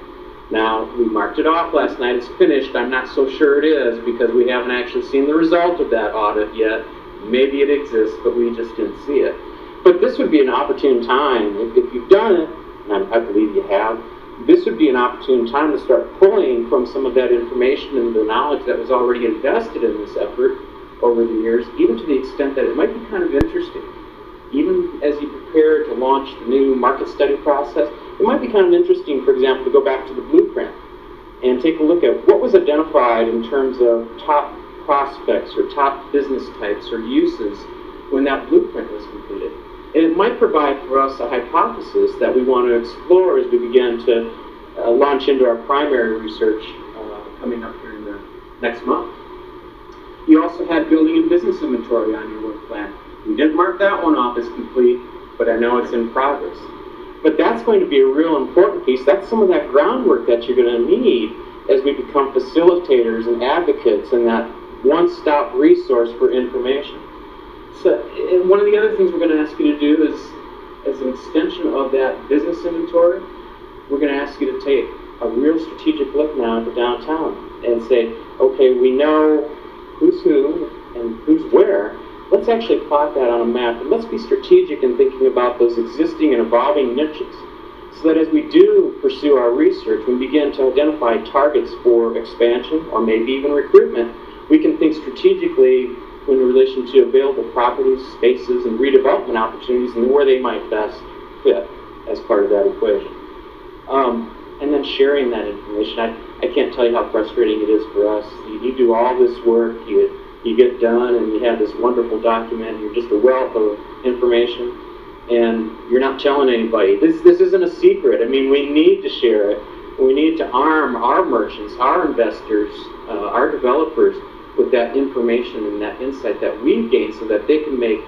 Now, we marked it off last night, it's finished. I'm not so sure it is because we haven't actually seen the result of that audit yet. Maybe it exists, but we just didn't see it. But this would be an opportune time, if you've done it, and I believe you have, this would be an opportune time to start pulling from some of that information and the knowledge that was already invested in this effort over the years, even to the extent that it might be kind of interesting. Even as you prepare to launch the new market study process, it might be kind of interesting, for example, to go back to the blueprint and take a look at what was identified in terms of top prospects or top business types or uses when that blueprint was completed. And it might provide for us a hypothesis that we want to explore as we begin to launch into our primary research coming up here in the next month. You also had building and business inventory on your work plan. We didn't mark that one off as complete, but I know it's in progress. But that's going to be a real important piece. That's some of that groundwork that you're going to need as we become facilitators and advocates and that one-stop resource for information. So, and one of the other things we're going to ask you to do is, as an extension of that business inventory, we're going to ask you to take a real strategic look now at the downtown and say, okay, we know who's who and who's where, let's actually plot that on a map, and let's be strategic in thinking about those existing and evolving niches, so that as we do pursue our research, we begin to identify targets for expansion or maybe even recruitment, we can think strategically in relation to available properties, spaces, and redevelopment opportunities and where they might best fit as part of that equation. And then sharing that information. I can't tell you how frustrating it is for us. You do all this work, you get done, and you have this wonderful document, you're just a wealth of information, and you're not telling anybody. This isn't a secret. I mean, we need to share it. We need to arm our merchants, our investors, our developers with that information and that insight that we've gained so that they can make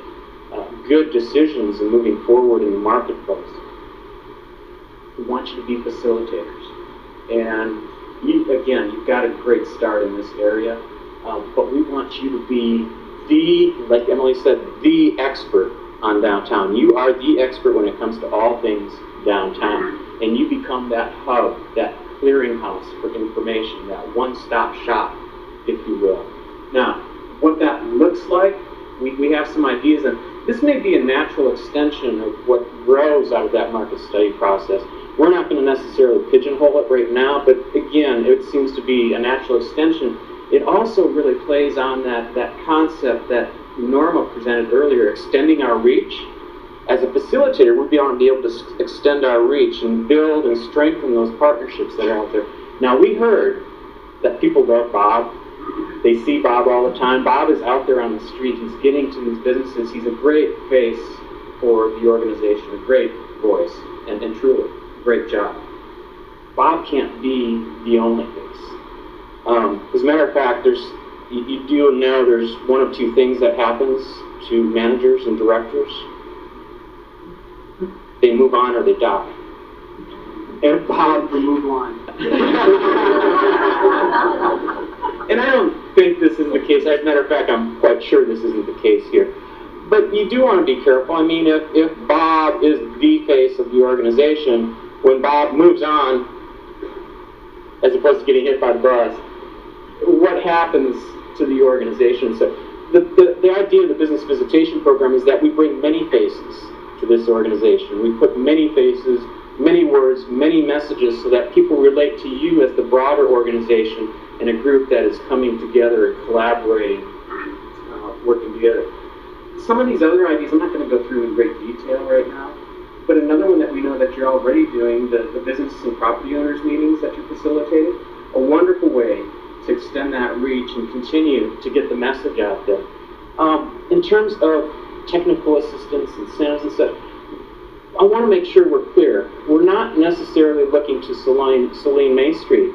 good decisions in moving forward in the marketplace. We want you to be facilitators. And you've got a great start in this area, but we want you to be like Emily said, the expert on downtown. You are the expert when it comes to all things downtown. And you become that hub, that clearinghouse for information, that one-stop shop, if you will. Now, what that looks like, we have some ideas, and this may be a natural extension of what grows out of that market study process. We're not going to necessarily pigeonhole it right now, but again, it seems to be a natural extension. It also really plays on that concept that Norma presented earlier, extending our reach. As a facilitator, we'll be able to extend our reach and build and strengthen those partnerships that are out there. Now, we heard that people love Bob. They see Bob all the time. Bob is out there on the street. He's getting to these businesses. He's a great face for the organization, a great voice, and truly, great job. Bob can't be the only face. As a matter of fact, you do know there's one of two things that happens to managers and directors. They move on or they die. And Bob will move on. And I don't think this is the case. As a matter of fact, I'm quite sure this isn't the case here. But you do want to be careful. I mean, if Bob is the face of the organization, when Bob moves on, as opposed to getting hit by the bus, what happens to the organization? So the idea of the business visitation program is that we bring many faces to this organization. We put many faces, many words, many messages so that people relate to you as the broader organization and a group that is coming together and collaborating, working together. Some of these other ideas I'm not going to go through in great detail right now, but another one that we know that you're already doing, the business and property owners meetings that you're facilitating, a wonderful way to extend that reach and continue to get the message out there. In terms of technical assistance, incentives and stuff, I want to make sure we're clear. We're not necessarily looking to Saline Main Street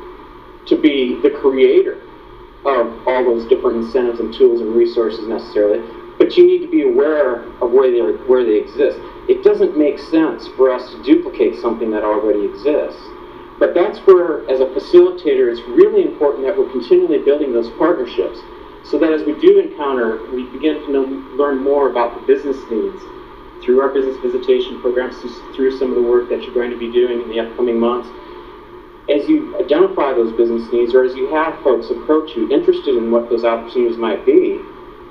to be the creator of all those different incentives and tools and resources necessarily, but you need to be aware of where they exist. It doesn't make sense for us to duplicate something that already exists. But that's where, as a facilitator, it's really important that we're continually building those partnerships so that as we do encounter, we begin to learn more about the business needs through our business visitation programs, through some of the work that you're going to be doing in the upcoming months. As you identify those business needs, or as you have folks approach you interested in what those opportunities might be,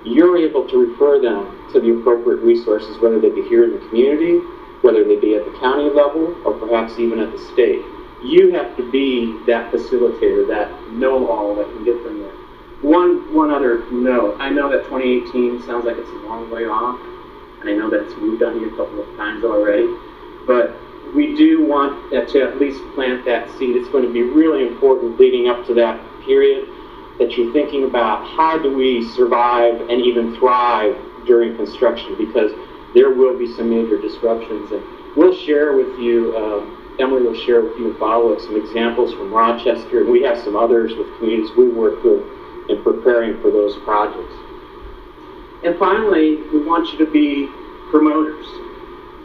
you're able to refer them to the appropriate resources, whether they be here in the community, whether they be at the county level, or perhaps even at the state. You have to be that facilitator, that know-all that can get them there. One other note. I know that 2018 sounds like it's a long way off, and I know that it's moved on here a couple of times already, but we do want to at least plant that seed. It's going to be really important leading up to that period that you're thinking about how do we survive and even thrive during construction, because there will be some major disruptions. And we'll share with you, Emily will share with you in follow-up some examples from Rochester, and we have some others with communities we work with in preparing for those projects. And finally, we want you to be promoters.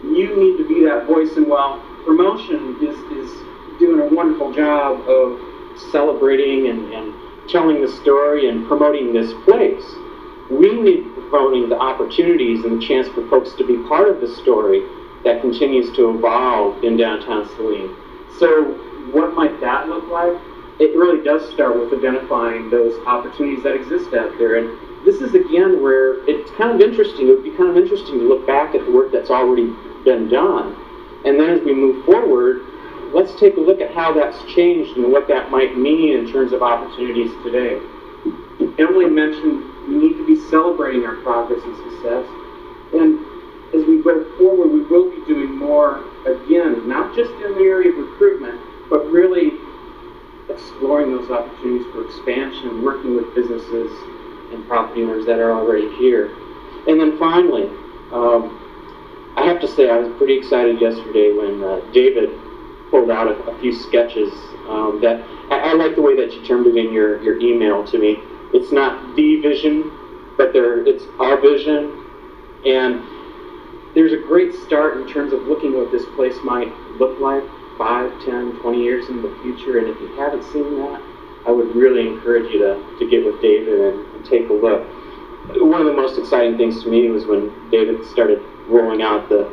You need to be that voice, and while promotion is doing a wonderful job of celebrating and telling the story and promoting this place, we need to be promoting the opportunities and the chance for folks to be part of the story that continues to evolve in downtown Saline. So what might that look like? it really does start with identifying those opportunities that exist out there. And this is, again, where it's kind of interesting. It would be kind of interesting to look back at the work that's already been done. And then as we move forward, let's take a look at how that's changed and what that might mean in terms of opportunities today. Emily mentioned we need to be celebrating our progress and success. And as we go forward, we will be doing more, again, not just in the area of recruitment, but really exploring those opportunities for expansion, working with businesses and property owners that are already here. And then finally, I have to say I was pretty excited yesterday when David pulled out a few sketches that I like the way that you termed it in your email to me. It's not the vision, but it's our vision. And there's a great start in terms of looking what this place might look like 5, 10, 20 years in the future. And if you haven't seen that, I would really encourage you to get with David and take a look. One of the most exciting things to me was when David started rolling out the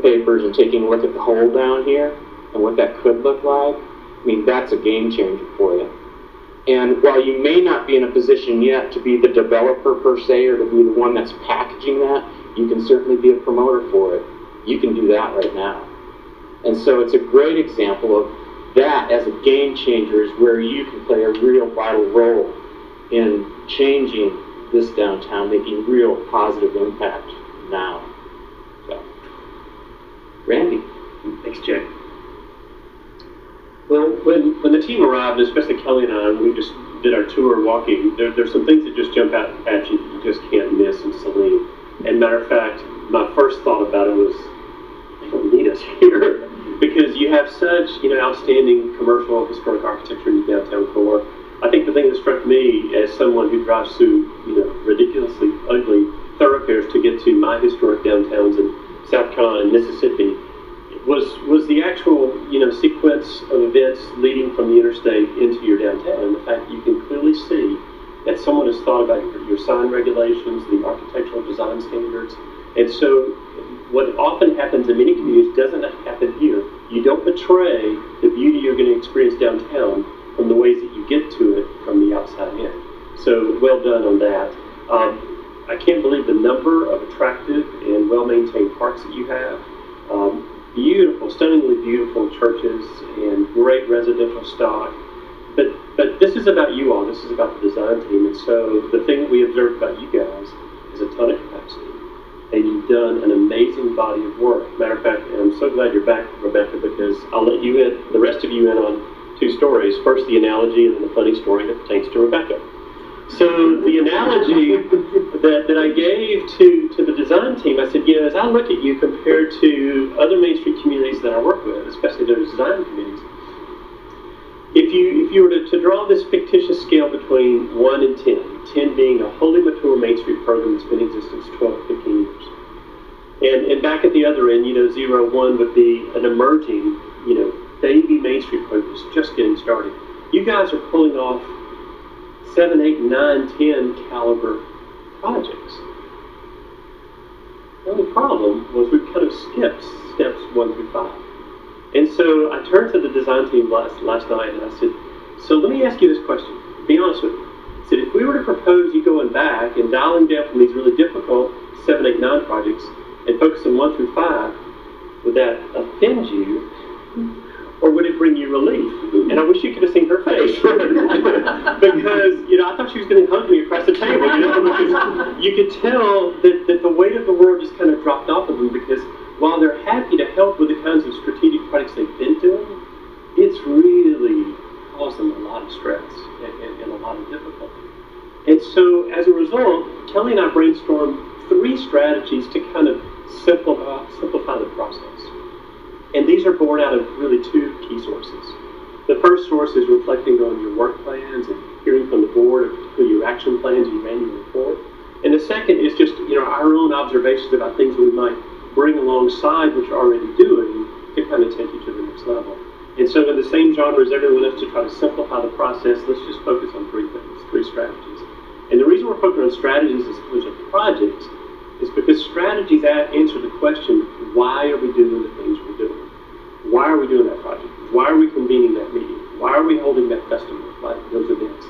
papers and taking a look at the hole down here and what that could look like. I mean, that's a game changer for you. And while you may not be in a position yet to be the developer per se, or to be the one that's packaging that, you can certainly be a promoter for it. You can do that right now. And so it's a great example of that as a game changer, is where you can play a real vital role in changing this downtown, making real positive impact now. So, Randy. Thanks, Jay. Well, when the team arrived, especially Kelly and I, when we just did our tour walking, there's some things that just jump out at you that you just can't miss in Saline. And matter of fact, my first thought about it was, they don't need us here, because you have such, outstanding commercial historic architecture in the downtown core. I think the thing that struck me as someone who drives through, ridiculously ugly thoroughfares to get to my historic downtowns in South Carolina and Mississippi was the actual, sequence of events leading from the interstate into your downtown, and the fact that you can clearly see that someone has thought about your sign regulations, the architectural design standards. And so what often happens in many communities doesn't happen here. You don't betray the beauty you're going to experience downtown from the ways that you get to it from the outside in. So well done on that. I can't believe the number of attractive and well-maintained parks that you have. Beautiful, stunningly beautiful churches and great residential stock. But this is about you all. This is about the design team. And so the thing that we observed about you guys is a ton of capacity. And you've done an amazing body of work. Matter of fact, and I'm so glad you're back, Rebecca, because I'll let you in, the rest of you in on 2 stories. First, the analogy, and then the funny story that pertains to Rebecca. So the analogy that I gave to the design team, I said, as I look at you compared to other Main Street communities that I work with, especially those design communities, if you were to draw this fictitious scale between 1 and 10, 10 being a wholly mature Main Street program that's been in existence 12 to 15 years, and back at the other end, 0, 1 would be an emerging, baby Main Street program that's just getting started. You guys are pulling off 7, 8, 9, 10 caliber projects. The only problem was we kind of skipped steps 1 through 5. And so I turned to the design team last night and I said, so let me ask you this question. Be honest with me. I said, if we were to propose you going back and dialing down from these really difficult 7, 8, 9 projects and focus on 1 through 5, would that offend you? Or would it bring you relief? And I wish you could have seen her face. Because, I thought she was going to hug me across the table, because you could tell that the weight of the world just kind of dropped off of them, because while they're happy to help with the kinds of strategic projects they've been doing, it's really caused them a lot of stress and a lot of difficulty. And so, as a result, Kelly and I brainstormed 3 strategies to kind of simplify the process. And these are born out of really 2 key sources. The first source is reflecting on your work plans and hearing from the board of your action plans and your annual report. And the second is just our own observations about things we might bring alongside what you're already doing to kind of take you to the next level. And so in the same genre as everyone else, to try to simplify the process, let's just focus on 3 things, 3 strategies. And the reason we're focusing on strategies as opposed to projects is because strategies answer the question, why are we doing the things we're doing? Why are we doing that project? Why are we convening that meeting? Why are we holding that festival, like those events?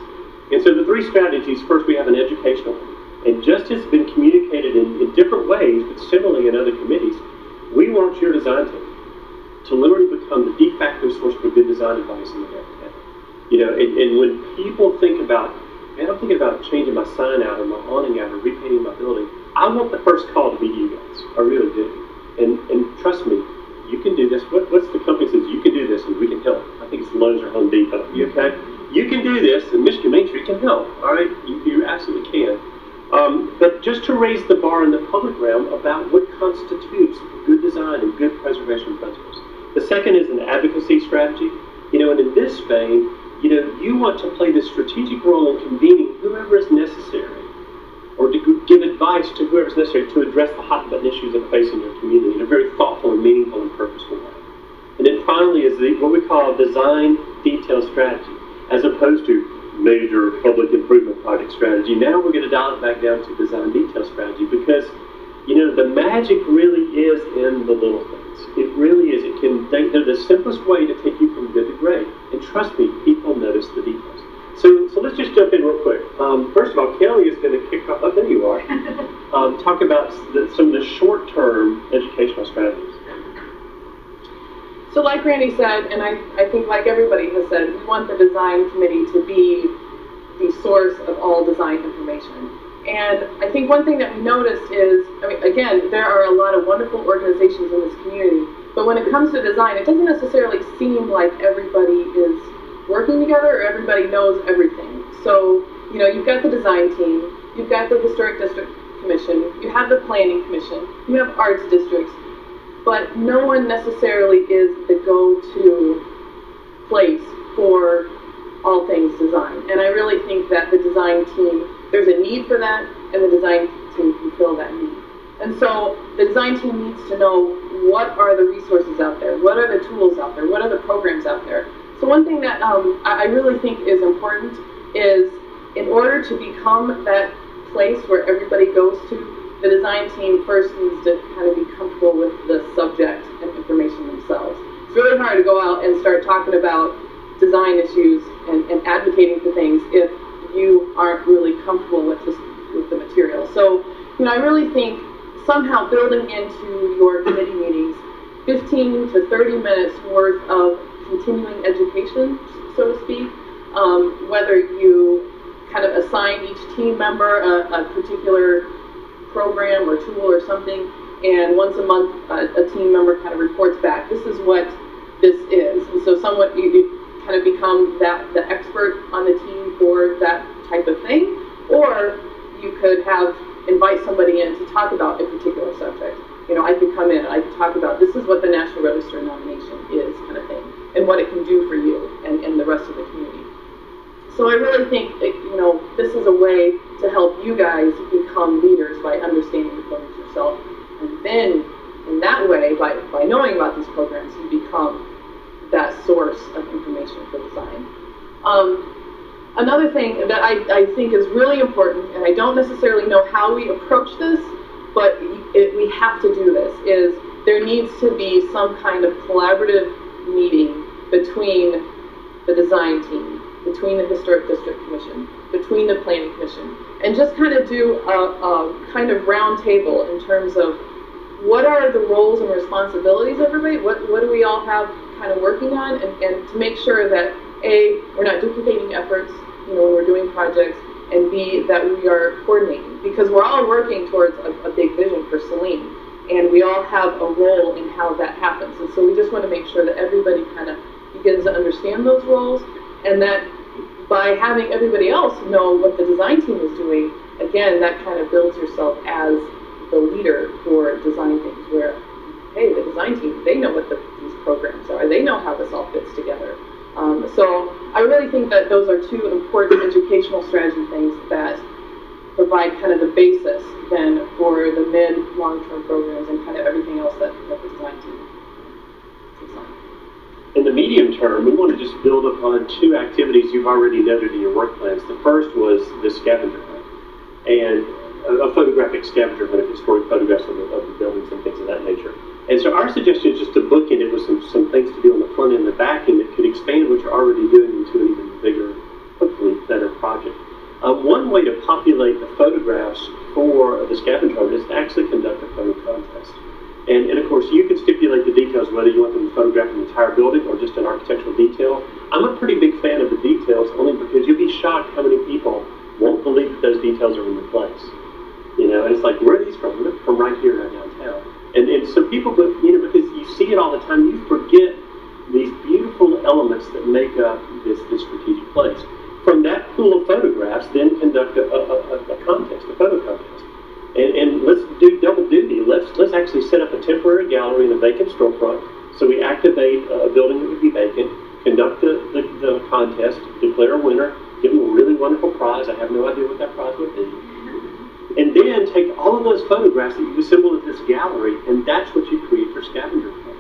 And so the three strategies, first we have an educational one. And just as been communicated in different ways, but similarly in other committees, we want your design team to literally become the de facto source for good design advice in the downtown. You know, and when people think about, man, I'm thinking about changing my sign out or my awning out or repainting my building, I want the first call to be you guys. I really do. And trust me, you can do this. What's the company says, you can do this and we can help? I think it's Lowe's or Home Depot. You okay? You can do this, and Michigan Main Street can help. All right? You absolutely can. But just to raise the bar in the public realm about what constitutes good design and good preservation principles. The second is an advocacy strategy. You know, and in this vein, you know, you want to play this strategic role in convening whoever is necessary, or to give advice to whoever is necessary to address the hot button issues that face in your community in a very thoughtful and meaningful and purposeful way. And then finally is what we call design detail strategy, as opposed to major public improvement project strategy. Now we're going to dial it back down to design detail strategy, because, you know, the magic really is in the little things. It really is. They're the simplest way to take you from good to great. And trust me, people notice the details. So let's just jump in real quick. First of all, Kelly is going to kick off. Oh, there you are. Talk about some of the short-term educational strategies. So like Randy said, and I think like everybody has said, we want the design committee to be the source of all design information. And I think one thing that we noticed is, I mean, again, there are a lot of wonderful organizations in this community, but when it comes to design, it doesn't necessarily seem like everybody is working together or everybody knows everything. So, you know, you've got the design team, you've got the Historic District Commission, you have the Planning Commission, you have arts districts, but no one necessarily is the go-to place for all things design. And I really think that the design team, there's a need for that, and the design team can fill that need. And so the design team needs to know what are the resources out there, what are the tools out there, what are the programs out there. So one thing that I really think is important is, in order to become that place where everybody goes to, the design team first needs to kind of be comfortable with the subject and information themselves. It's really hard to go out and start talking about design issues and advocating for things if you aren't really comfortable with the material. So, you know, I really think somehow building into your committee meetings 15 to 30 minutes worth of continuing education, so to speak, whether you kind of assign each team member a particular program or tool or something, and once a month a team member kind of reports back, this is what this is. And so somewhat you kind of become the expert on the team for that type of thing, or you could invite somebody in to talk about a particular subject. You know, I could come in and I could talk about, this is what the National Register nomination is, kind of thing, and what it can do for you and the rest of the community. So I really think, you know, this is a way to help you guys become leaders by understanding the programs yourself. And then, in that way, by knowing about these programs, you become that source of information for design. Another thing that I think is really important, and I don't necessarily know how we approach this, but we have to do this, is there needs to be some kind of collaborative meeting between the design team, between the Historic District Commission, between the Planning Commission, and just kind of do a kind of round table in terms of what are the roles and responsibilities of everybody, what do we all have kind of working on, and to make sure that A, we're not duplicating efforts, you know, when we're doing projects, and B, that we are coordinating, because we're all working towards a big vision for Saline, and we all have a role in how that happens. And so we just want to make sure that everybody kind of begins to understand those roles, and that by having everybody else know what the design team is doing, again, that kind of builds yourself as the leader for design things, where, hey, the design team, they know what these programs are, they know how this all fits together. So I really think that those are two important educational strategy things that provide kind of the basis then for the mid, long-term programs and kind of everything else that the design team takes on. In the medium term, we want to just build upon two activities you've already noted in your work plans. The first was the scavenger hunt, and a photographic scavenger hunt of historic photographs of the buildings and things of that nature. And so our suggestion is just to bookend it with some things to do on the front end and the back end that could expand what you're already doing into an even bigger, hopefully better project. One way to populate the photographs for the scavenger hunt is to actually conduct a photo contest. And of course, you can stipulate the details, whether you want them to photograph an entire building or just an architectural detail. I'm a pretty big fan of the details, only because you'll be shocked how many people won't believe that those details are in the place. You know, and it's like, where are these from? They're from right here, right downtown. And so people, you know, because you see it all the time, you forget these beautiful elements that make up this strategic place. From that pool of photographs, then conduct a contest, a photo contest. And let's do double duty. Let's actually set up a temporary gallery in a vacant storefront. So we activate a building that would be vacant, conduct the contest, declare a winner, give them a really wonderful prize. I have no idea what that prize would be. And then take all of those photographs that you assemble at this gallery, and that's what you create your scavenger hunt.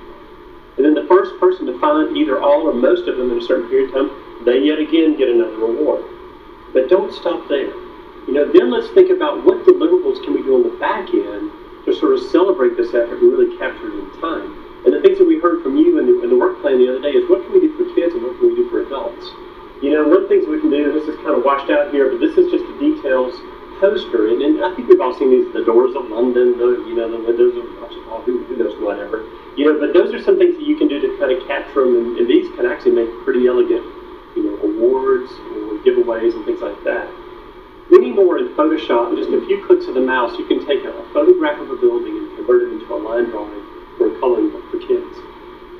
And then the first person to find either all or most of them in a certain period of time, they yet again get another reward. But don't stop there. You know, then let's think about what deliverables can we do on the back end to sort of celebrate this effort and really capture it in time. And the things that we heard from you in the work plan the other day is what can we do for kids and what can we do for adults? You know, one of the things we can do, and this is kind of washed out here, but this is just the details poster, and I think we've all seen these, the doors of London, the windows of who knows whatever, you know, but those are some things that you can do to kind of capture them, and these can actually make pretty elegant, you know, awards or giveaways and things like that. Many more in Photoshop, just a few clicks of the mouse, you can take a photograph of a building and convert it into a line drawing or a coloring book for kids.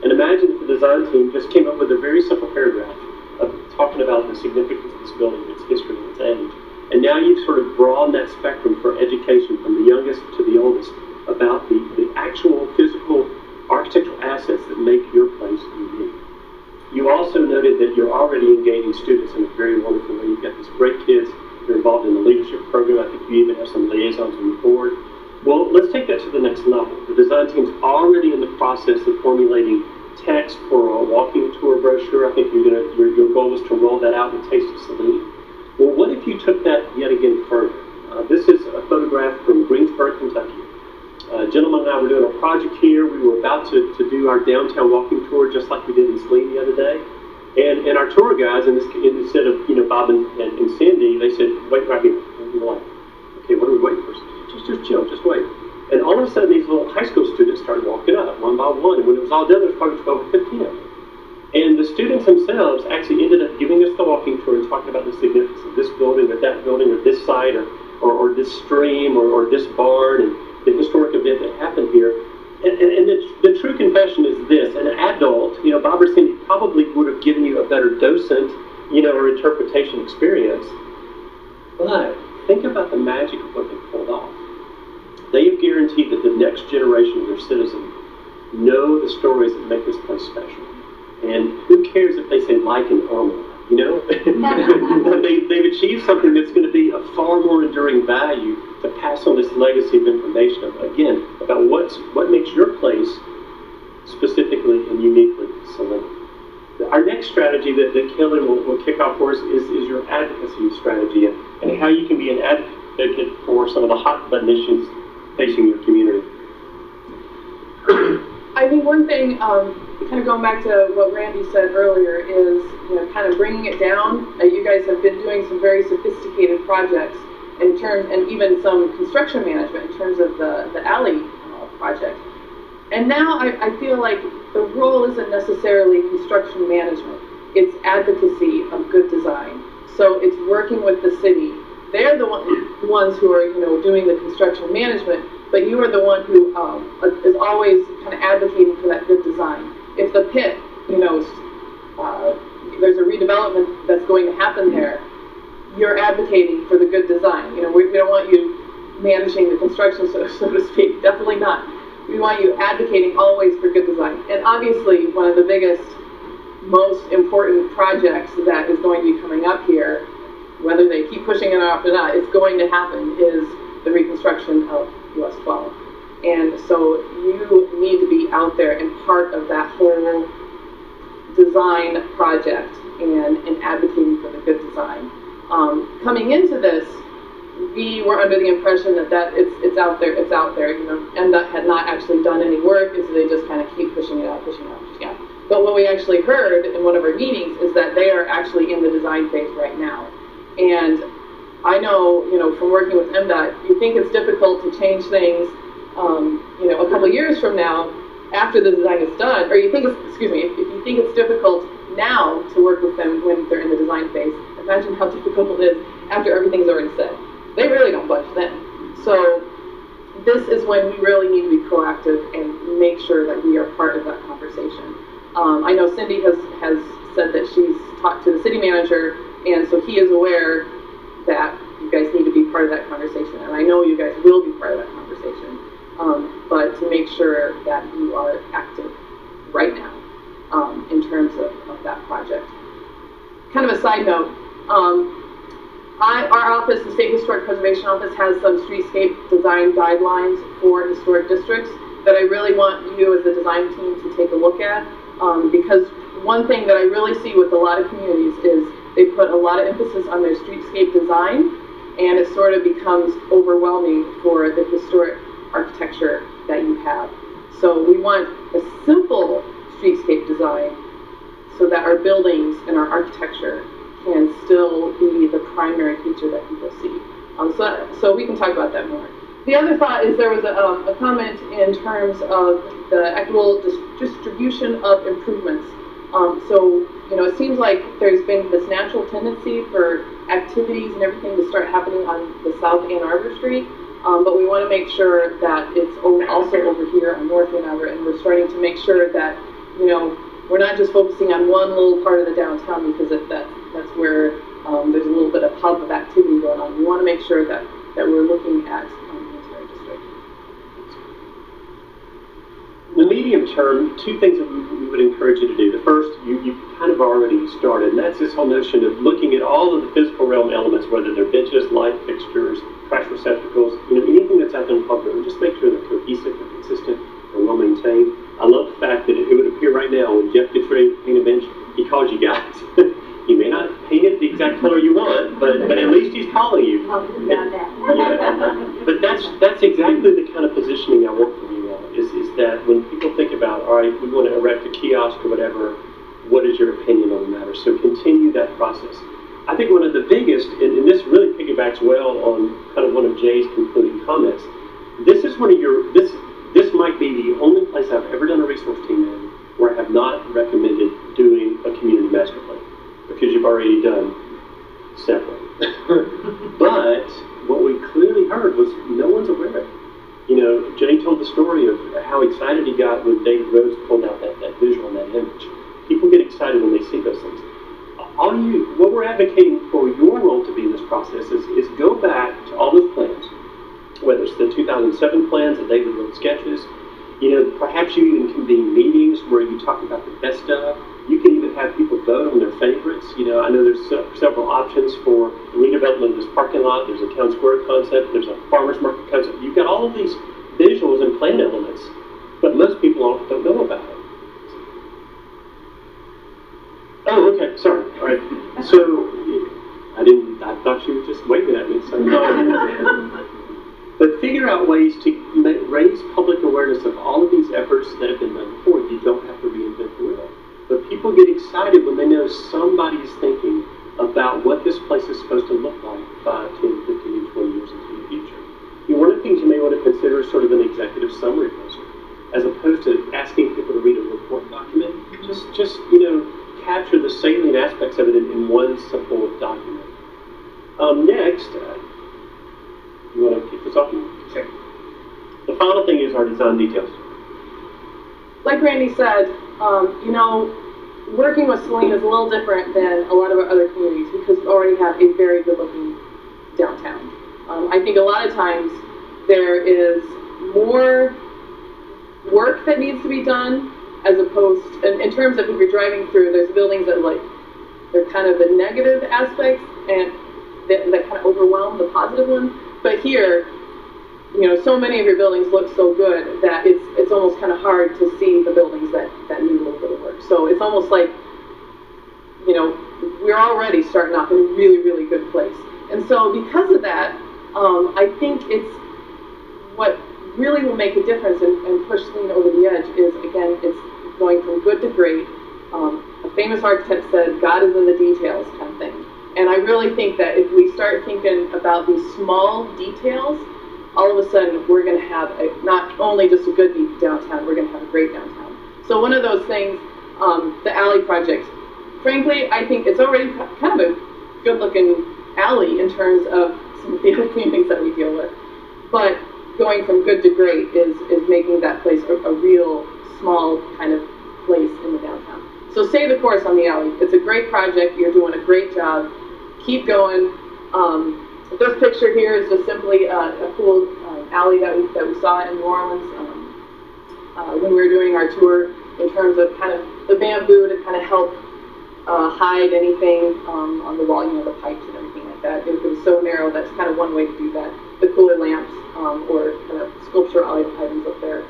And imagine if the design team just came up with a very simple paragraph of talking about the significance of this building, its history, and its age. And now you've sort of broadened that spectrum for education from the youngest to the oldest about the actual physical architectural assets that make your place unique. You also noted that you're already engaging students in a very wonderful way. You've got these great kids that are involved in the leadership program. I think you even have some liaisons on the board. Well, let's take that to the next level. The design team's already in the process of formulating text for a walking tour brochure. I think your goal is to roll that out in Taste of Saline. Well, what if you took that yet again further? This is a photograph from Greensburg, Kentucky. A gentleman and I were doing a project here. We were about to do our downtown walking tour just like we did in Saline the other day. And our tour guides, instead of, you know, Bob and Cindy, they said, wait right here. And we were like, okay, what are we waiting for? Just chill, just wait. And all of a sudden, these little high school students started walking up one by one. And when it was all done, there was probably 12 or 15 of them. And the students themselves actually ended up giving us the walking tour and talking about the significance of this building or that building or this site or this stream or this barn and the historic event that happened here. And the true confession is this: an adult, you know, Bob or Cindy probably would have given you a better docent, you know, or interpretation experience. But think about the magic of what they pulled off. They have guaranteed that the next generation of their citizens know the stories that make this place special. And who cares if they say Mike and Norma, you know? They've achieved something that's going to be of far more enduring value to pass on this legacy of information, again, about what makes your place specifically and uniquely Saline. Our next strategy that Kelly will kick off for us is your advocacy strategy and how you can be an advocate for some of the hot button issues facing your community. I think one thing, kind of going back to what Randy said earlier, is, you know, kind of bringing it down. You guys have been doing some very sophisticated projects and even some construction management in terms of the alley project. And now I feel like the role isn't necessarily construction management. It's advocacy of good design. So it's working with the city. They're the ones who are, you know, doing the construction management, but you are the one who is always kind of advocating for that good design. If the pit, you know, there's a redevelopment that's going to happen there, you're advocating for the good design. You know, we don't want you managing the construction, so to speak. Definitely not. We want you advocating always for good design. And obviously, one of the biggest, most important projects that is going to be coming up here, whether they keep pushing it off or not, it's going to happen, is the reconstruction of US 12. And so you need to be out there and part of that whole design project and advocating for the good design. Coming into this, we were under the impression that it's out there, you know, MDOT had not actually done any work, and so they just kind of keep pushing it out. But what we actually heard in one of our meetings is that they are actually in the design phase right now. And I know, you know, from working with MDOT, you think it's difficult to change things, you know, a couple of years from now after the design is done, or you think, if you think it's difficult now to work with them when they're in the design phase, imagine how difficult it is after everything's already said. They really don't budge then. So this is when we really need to be proactive and make sure that we are part of that conversation. I know Cindy has said that she's talked to the city manager, and so he is aware that you guys need to be part of that conversation, and I know you guys will be part of that conversation. But to make sure that you are active right now in terms of that project. Kind of a side note, our office, the State Historic Preservation Office, has some streetscape design guidelines for historic districts that I really want you as the design team to take a look at, because one thing that I really see with a lot of communities is they put a lot of emphasis on their streetscape design, and it sort of becomes overwhelming for the historic architecture that you have. So we want a simple streetscape design so that our buildings and our architecture can still be the primary feature that people see. So we can talk about that more. The other thought is there was a comment in terms of the equitable distribution of improvements. So, you know, it seems like there's been this natural tendency for activities and everything to start happening on the South Ann Arbor Street, but we want to make sure that it's also over here on North Ann Arbor, and we're starting to make sure that, you know, we're not just focusing on one little part of the downtown, because that's where there's a little bit of hub of activity going on. We want to make sure that we're looking at the entire district. In the medium term, two things that we would encourage you to do. The first, you kind of already started, and that's this whole notion of looking at all of the physical realm elements, whether they're benches, light fixtures, trash receptacles, you know, anything that's out there in public, and just make sure they're cohesive and consistent and well maintained. I love the fact that it would appear right now when Jeff gets ready to paint a bench, he calls you guys. He may not paint it the exact color you want, but at least he's calling you. But that's exactly the kind of positioning I want from you all, is that when people think about, all right, we want to erect a kiosk or whatever, what is your opinion on the matter? So continue that process. I think one of the biggest, and this really piggybacks well on kind of one of Jay's concluding comments, this is one of your, this might be the only place I've ever done a resource team in where I have not recommended doing a community master plan, because you've already done several. But what we clearly heard was no one's aware of it. You know, Jeanine told the story of how excited he got when David Rhodes pulled out that visual and that image. People get excited when they see those things. What we're advocating for your role to be in this process is go back to all those plans, whether it's the 2007 plans, the David Rhodes sketches. You know, perhaps you even convene meetings where you talk about the best of. You can even have people vote on their favorites. You know, I know there's several options for redevelopment of this parking lot. There's a town square concept. There's a farmer's market concept. You've got all of these visuals and plan elements, but most people don't know about it. Oh, okay, sorry. All right. So, I thought you were just waving at me. So, but figure out ways to raise public awareness of all of these efforts that have been done before. You don't have to reinvent the wheel. But people get excited when they know somebody is thinking about what this place is supposed to look like 5, 10, 15, 20 years into the future. You know, one of the things you may want to consider is sort of an executive summary poster, as opposed to asking people to read a report document. Just you know, capture the salient aspects of it in one simple document. Next, you want to kick this off? Sure. The final thing is our design details. Like Randy said, you know, working with Saline is a little different than a lot of our other communities because we already have a very good-looking downtown. I think a lot of times there is more work that needs to be done as opposed, in terms of if you're driving through, there's buildings that they're kind of the negative aspects and that kind of overwhelm the positive ones. But here, you know, so many of your buildings look so good that it's almost kind of hard to see the buildings that need a little bit of work. So it's almost like, you know, we're already starting off in a really, really good place. And so because of that, I think it's what really will make a difference and push Saline over the edge is, again, it's going from good to great. A famous architect said, God is in the details kind of thing. And I really think that if we start thinking about these small details, all of a sudden we're going to have not only just a good downtown, we're going to have a great downtown. So one of those things, the alley project, frankly, I think it's already kind of a good-looking alley in terms of some of the other communities that we deal with. But going from good to great is making that place a real small kind of place in the downtown. So stay the course on the alley. It's a great project. You're doing a great job. Keep going. This picture here is just simply a cool alley that we saw in New Orleans when we were doing our tour, in terms of kind of the bamboo to kind of help hide anything on the wall, the pipes and everything like that. It was so narrow, that's kind of one way to do that. The cooler lamps or kind of sculptural items up there.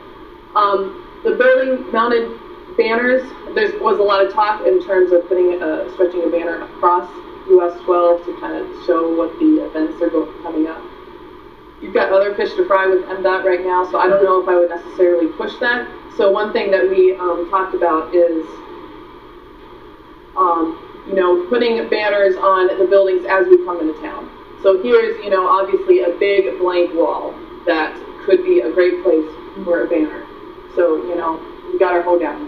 The building mounted banners, there was a lot of talk in terms of stretching a banner across US 12 to kind of show what the events are coming up. You've got other fish to fry with MDOT right now, so I don't know if I would necessarily push that. So one thing that we talked about is putting banners on the buildings as we come into town. So here's, obviously a big blank wall that could be a great place for a banner. So, we got our hoedown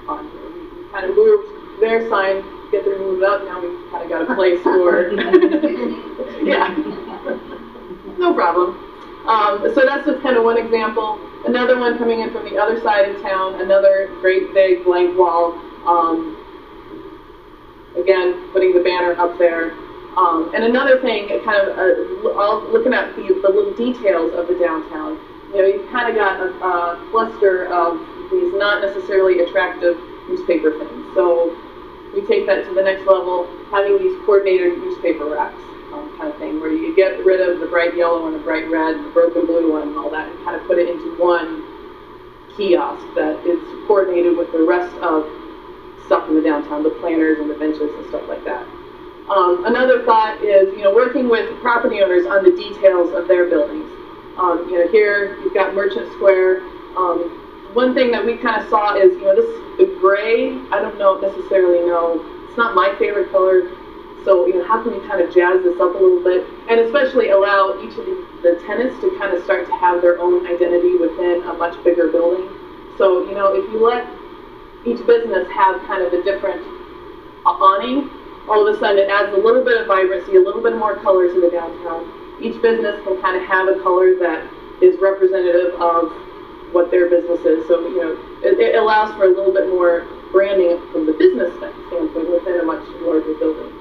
on here. We kind of moved their sign, get them moved up, now we've kind of got a place for, yeah, no problem. So that's just kind of one example. Another one coming in from the other side of town, another great big blank wall. Again, putting the banner up there. And another thing, kind of looking at the little details of the downtown, you've kind of got a cluster of these not necessarily attractive newspaper things. So we take that to the next level, having these coordinated newspaper racks kind of thing, where you get rid of the bright yellow and the bright red and the broken blue one and all that, and kind of put it into one kiosk that is coordinated with the rest of stuff in the downtown, the planters and the benches and stuff like that. Another thought is, working with property owners on the details of their buildings. Here you've got Merchant Square. One thing that we kind of saw is, this gray, I don't necessarily know, it's not my favorite color. So, how can we kind of jazz this up a little bit, and especially allow each of the tenants to kind of start to have their own identity within a much bigger building. So, if you let each business have kind of a different awning, all of a sudden it adds a little bit of vibrancy, a little bit more color to the downtown. Each business can kind of have a color that is representative of what their business is. So, it allows for a little bit more branding from the business standpoint within a much larger building.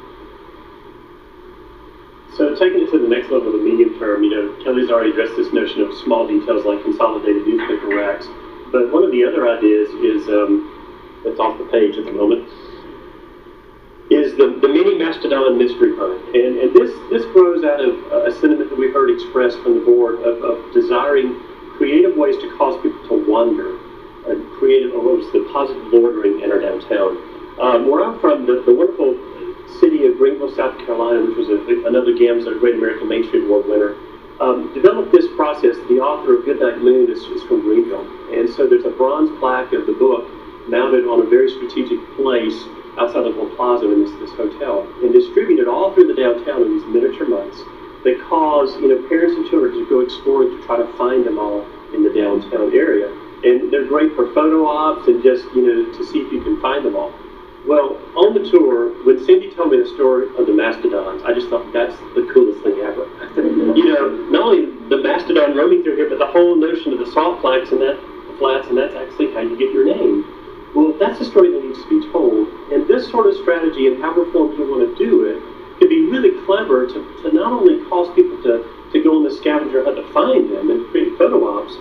So taking it to the next level, the medium term, Kelly's already addressed this notion of small details like consolidated newspaper racks. But one of the other ideas is, that's off the page at the moment, is the mini mastodon mystery hunt. And this grows out of a sentiment that we heard expressed from the board of desiring creative ways to cause people to wander, the positive loitering in our downtown. Where I'm from, the wonderful city of Greenville, South Carolina, which was another GAMSA Great American Main Street Award winner, developed this process. The author of Goodnight Moon is from Greenville. And so there's a bronze plaque of the book mounted on a very strategic place outside of La Plaza in this hotel, and distributed all through the downtown in these miniature months that cause parents and children to go exploring to try to find them all in the downtown area. And they're great for photo ops and just to see if you can find them all. Well, on the tour, when Cindy told me the story of the mastodons, I just thought that's the coolest thing ever. Not only the mastodon roaming through here, but the whole notion of the salt flats, and that's actually how you get your name. Well, that's a story that needs to be told, and this sort of strategy and however form you want to do it could be really clever to not only cause people to go on the scavenger hunt to find them and create photo ops,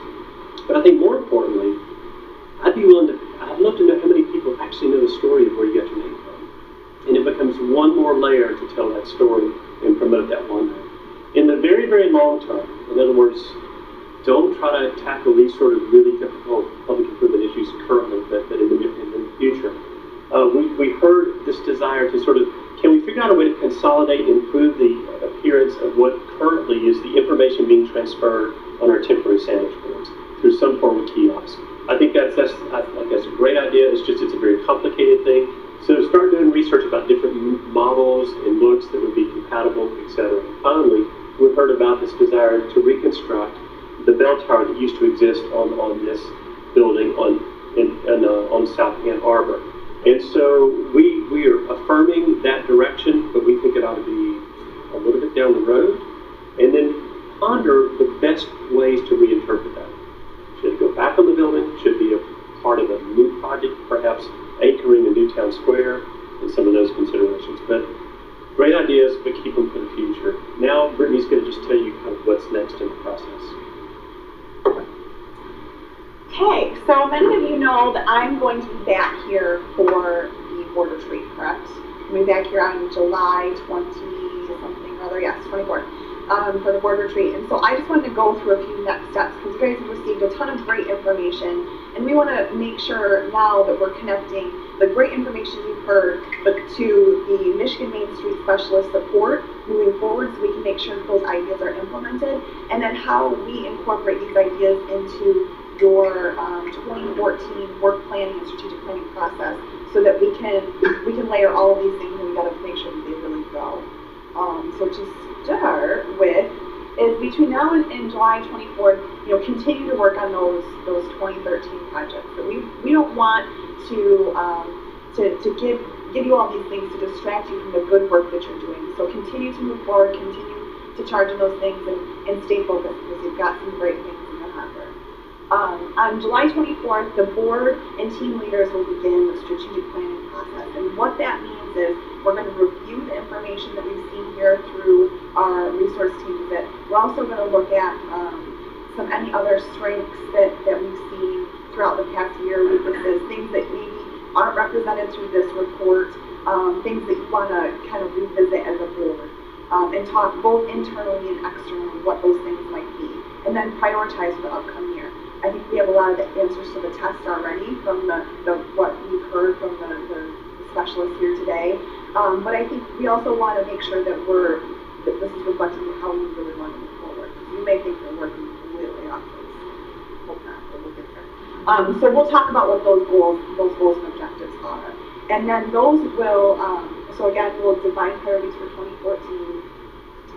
but I think more importantly, I'd love to know how many people actually know the story of where you got your name from. And it becomes one more layer to tell that story and promote that wonder. In the very, very long term, in other words, don't try to tackle these sort of really difficult public improvement issues currently, but in the future. We heard this desire to can we figure out a way to consolidate and improve the adherence of what currently is the information being transferred on our temporary sandwich boards through some form of kiosk. I think that's a great idea. It's a very complicated thing. So start doing research about different models and looks that would be compatible, etc. Finally, we've heard about this desire to reconstruct the bell tower that used to exist on this building on South Ann Arbor. And so we are affirming that direction, but we think it ought to be a little bit down the road, and then ponder the best ways to reinterpret that. Should it go back on the building? Should it be a part of a new project, perhaps anchoring a new town square, and some of those considerations. But great ideas, but keep them for the future. Now, Brittney's going to just tell you kind of what's next in the process. Okay, so many of you know that I'm going to be back here for the board retreat, correct? I'll be back here on July 20-something, rather, yes, 24th, for the board retreat. And so I just wanted to go through a few next steps, because you guys have received a ton of great information, and we want to make sure now that we're connecting the great information you've heard to the Michigan Main Street Specialist support moving forward, so we can make sure that those ideas are implemented, and then how we incorporate these ideas into your 2014 work planning and strategic planning process, so that we can layer all of these things, and we got to make sure that they really go. So to start with is between now and July 24th, continue to work on those 2013 projects. But we don't want to give you all these things to distract you from the good work that you're doing. So continue to move forward, continue to charge on those things, and stay focused, because you've got some great things in the hopper. On July 24th, the board and team leaders will begin the strategic planning process. And what that means is we're going to review the information that we've seen here through our resource teams. That we're also going to look at any other strengths that we've seen throughout the past year, weaknesses, things that maybe aren't represented through this report, things that you want to kind of revisit as a board, and talk both internally and externally what those things might be, and then prioritize for the upcoming year. I think we have a lot of the answers to the test already from what we've heard from the specialists here today. But I think we also want to make sure that this is reflecting how we really want to move forward. You may think we're working completely off base. Hope not, but we'll get there. So we'll talk about what those goals and objectives are. And then those will, so again, we'll define priorities for 2014,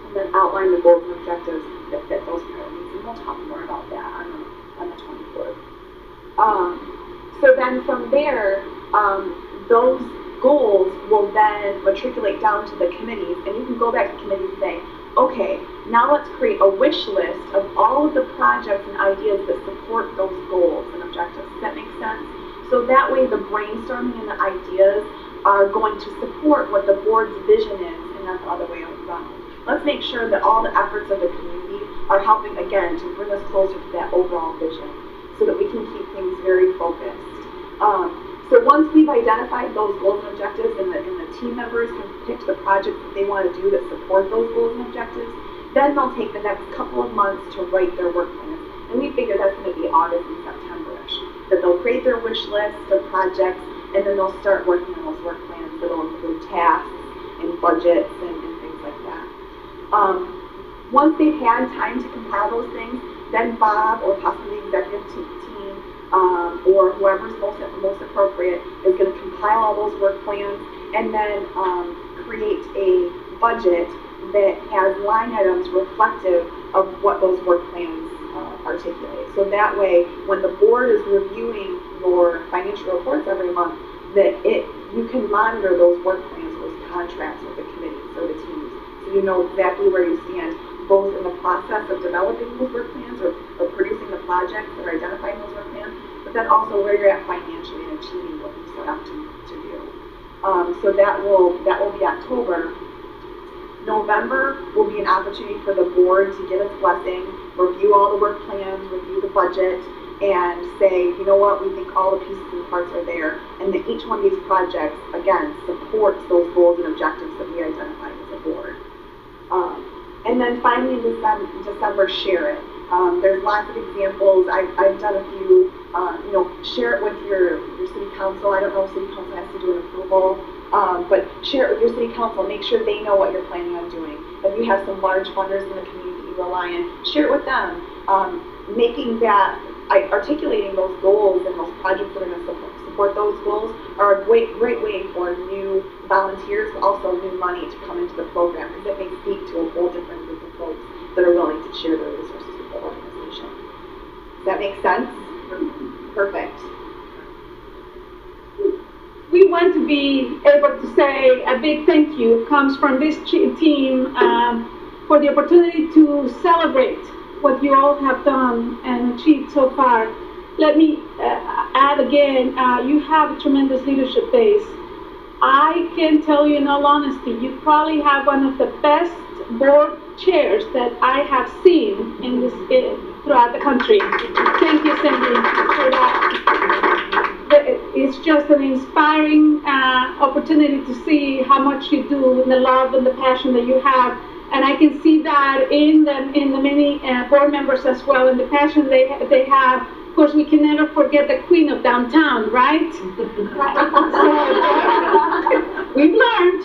and then outline the goals and objectives that fit those priorities. And we'll talk more about that on the 24th. So then from there, those goals will then matriculate down to the committees, and you can go back to committees and say, okay, now let's create a wish list of all of the projects and ideas that support those goals and objectives. Does that make sense? So that way the brainstorming and the ideas are going to support what the board's vision is, and not the other way around. Let's make sure that all the efforts of the community are helping, again, to bring us closer to that overall vision, so that we can keep things very focused. So once we've identified those goals and objectives, and the team members can pick the projects that they want to do that support those goals and objectives, then they'll take the next couple of months to write their work plans. And we figure that's going to be August and September-ish. That they'll create their wish list of projects, and then they'll start working on those work plans that'll include tasks and budgets and things like that. Once they've had time to compile those things, then Bob, or possibly the executive team, or whoever's most appropriate, is going to compile all those work plans, and then create a budget that has line items reflective of what those work plans articulate. So that way, when the board is reviewing your financial reports every month, that you can monitor those work plans, those contracts with the committees or the teams, so you know exactly where you stand, both in the process of developing those work plans or producing the projects that are identifying those work plans, but then also where you're at financially and achieving what you set out to do. So that will be October. November will be an opportunity for the board to give its blessing, review all the work plans, review the budget, and say, you know what, we think all the pieces and parts are there, and that each one of these projects, again, supports those goals and objectives that we identified as a board. And then finally in December, share it. There's lots of examples. I've done a few. Share it with your city council. I don't know if city council has to do an approval, but share it with your city council. Make sure they know what you're planning on doing. If you have some large funders in the community that you rely on, share it with them. Making that, articulating those goals and those projects that are going to support those goals are a great way for new volunteers, but also new money to come into the program, because it may speak to a whole different group of folks that are willing to share their resources with the organization. Does that make sense? Perfect. We want to be able to say a big thank you comes from this team for the opportunity to celebrate what you all have done and achieved so far. Let me add again, you have a tremendous leadership base. I can tell you in all honesty, you probably have one of the best board chairs that I have seen in this throughout the country. Thank you, Cindy, for that. It's just an inspiring opportunity to see how much you do and the love and the passion that you have. And I can see that in the many board members as well, and the passion they have. Of course, we can never forget the queen of downtown, right? So we've learned,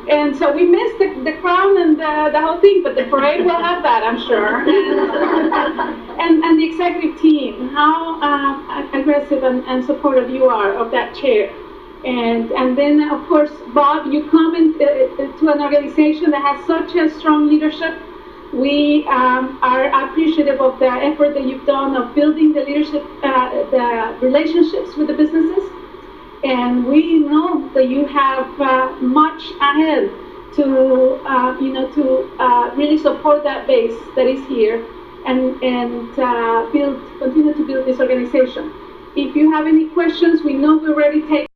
and so we missed the crown and the whole thing, but the parade will have that, I'm sure. And the executive team, how aggressive and supportive you are of that chair. And then, of course, Bob, you come to an organization that has such a strong leadership. We are appreciative of the effort that you've done of building the leadership, the relationships with the businesses. And we know that you have much ahead to, really support that base that is here and continue to build this organization. If you have any questions, we know we're ready to take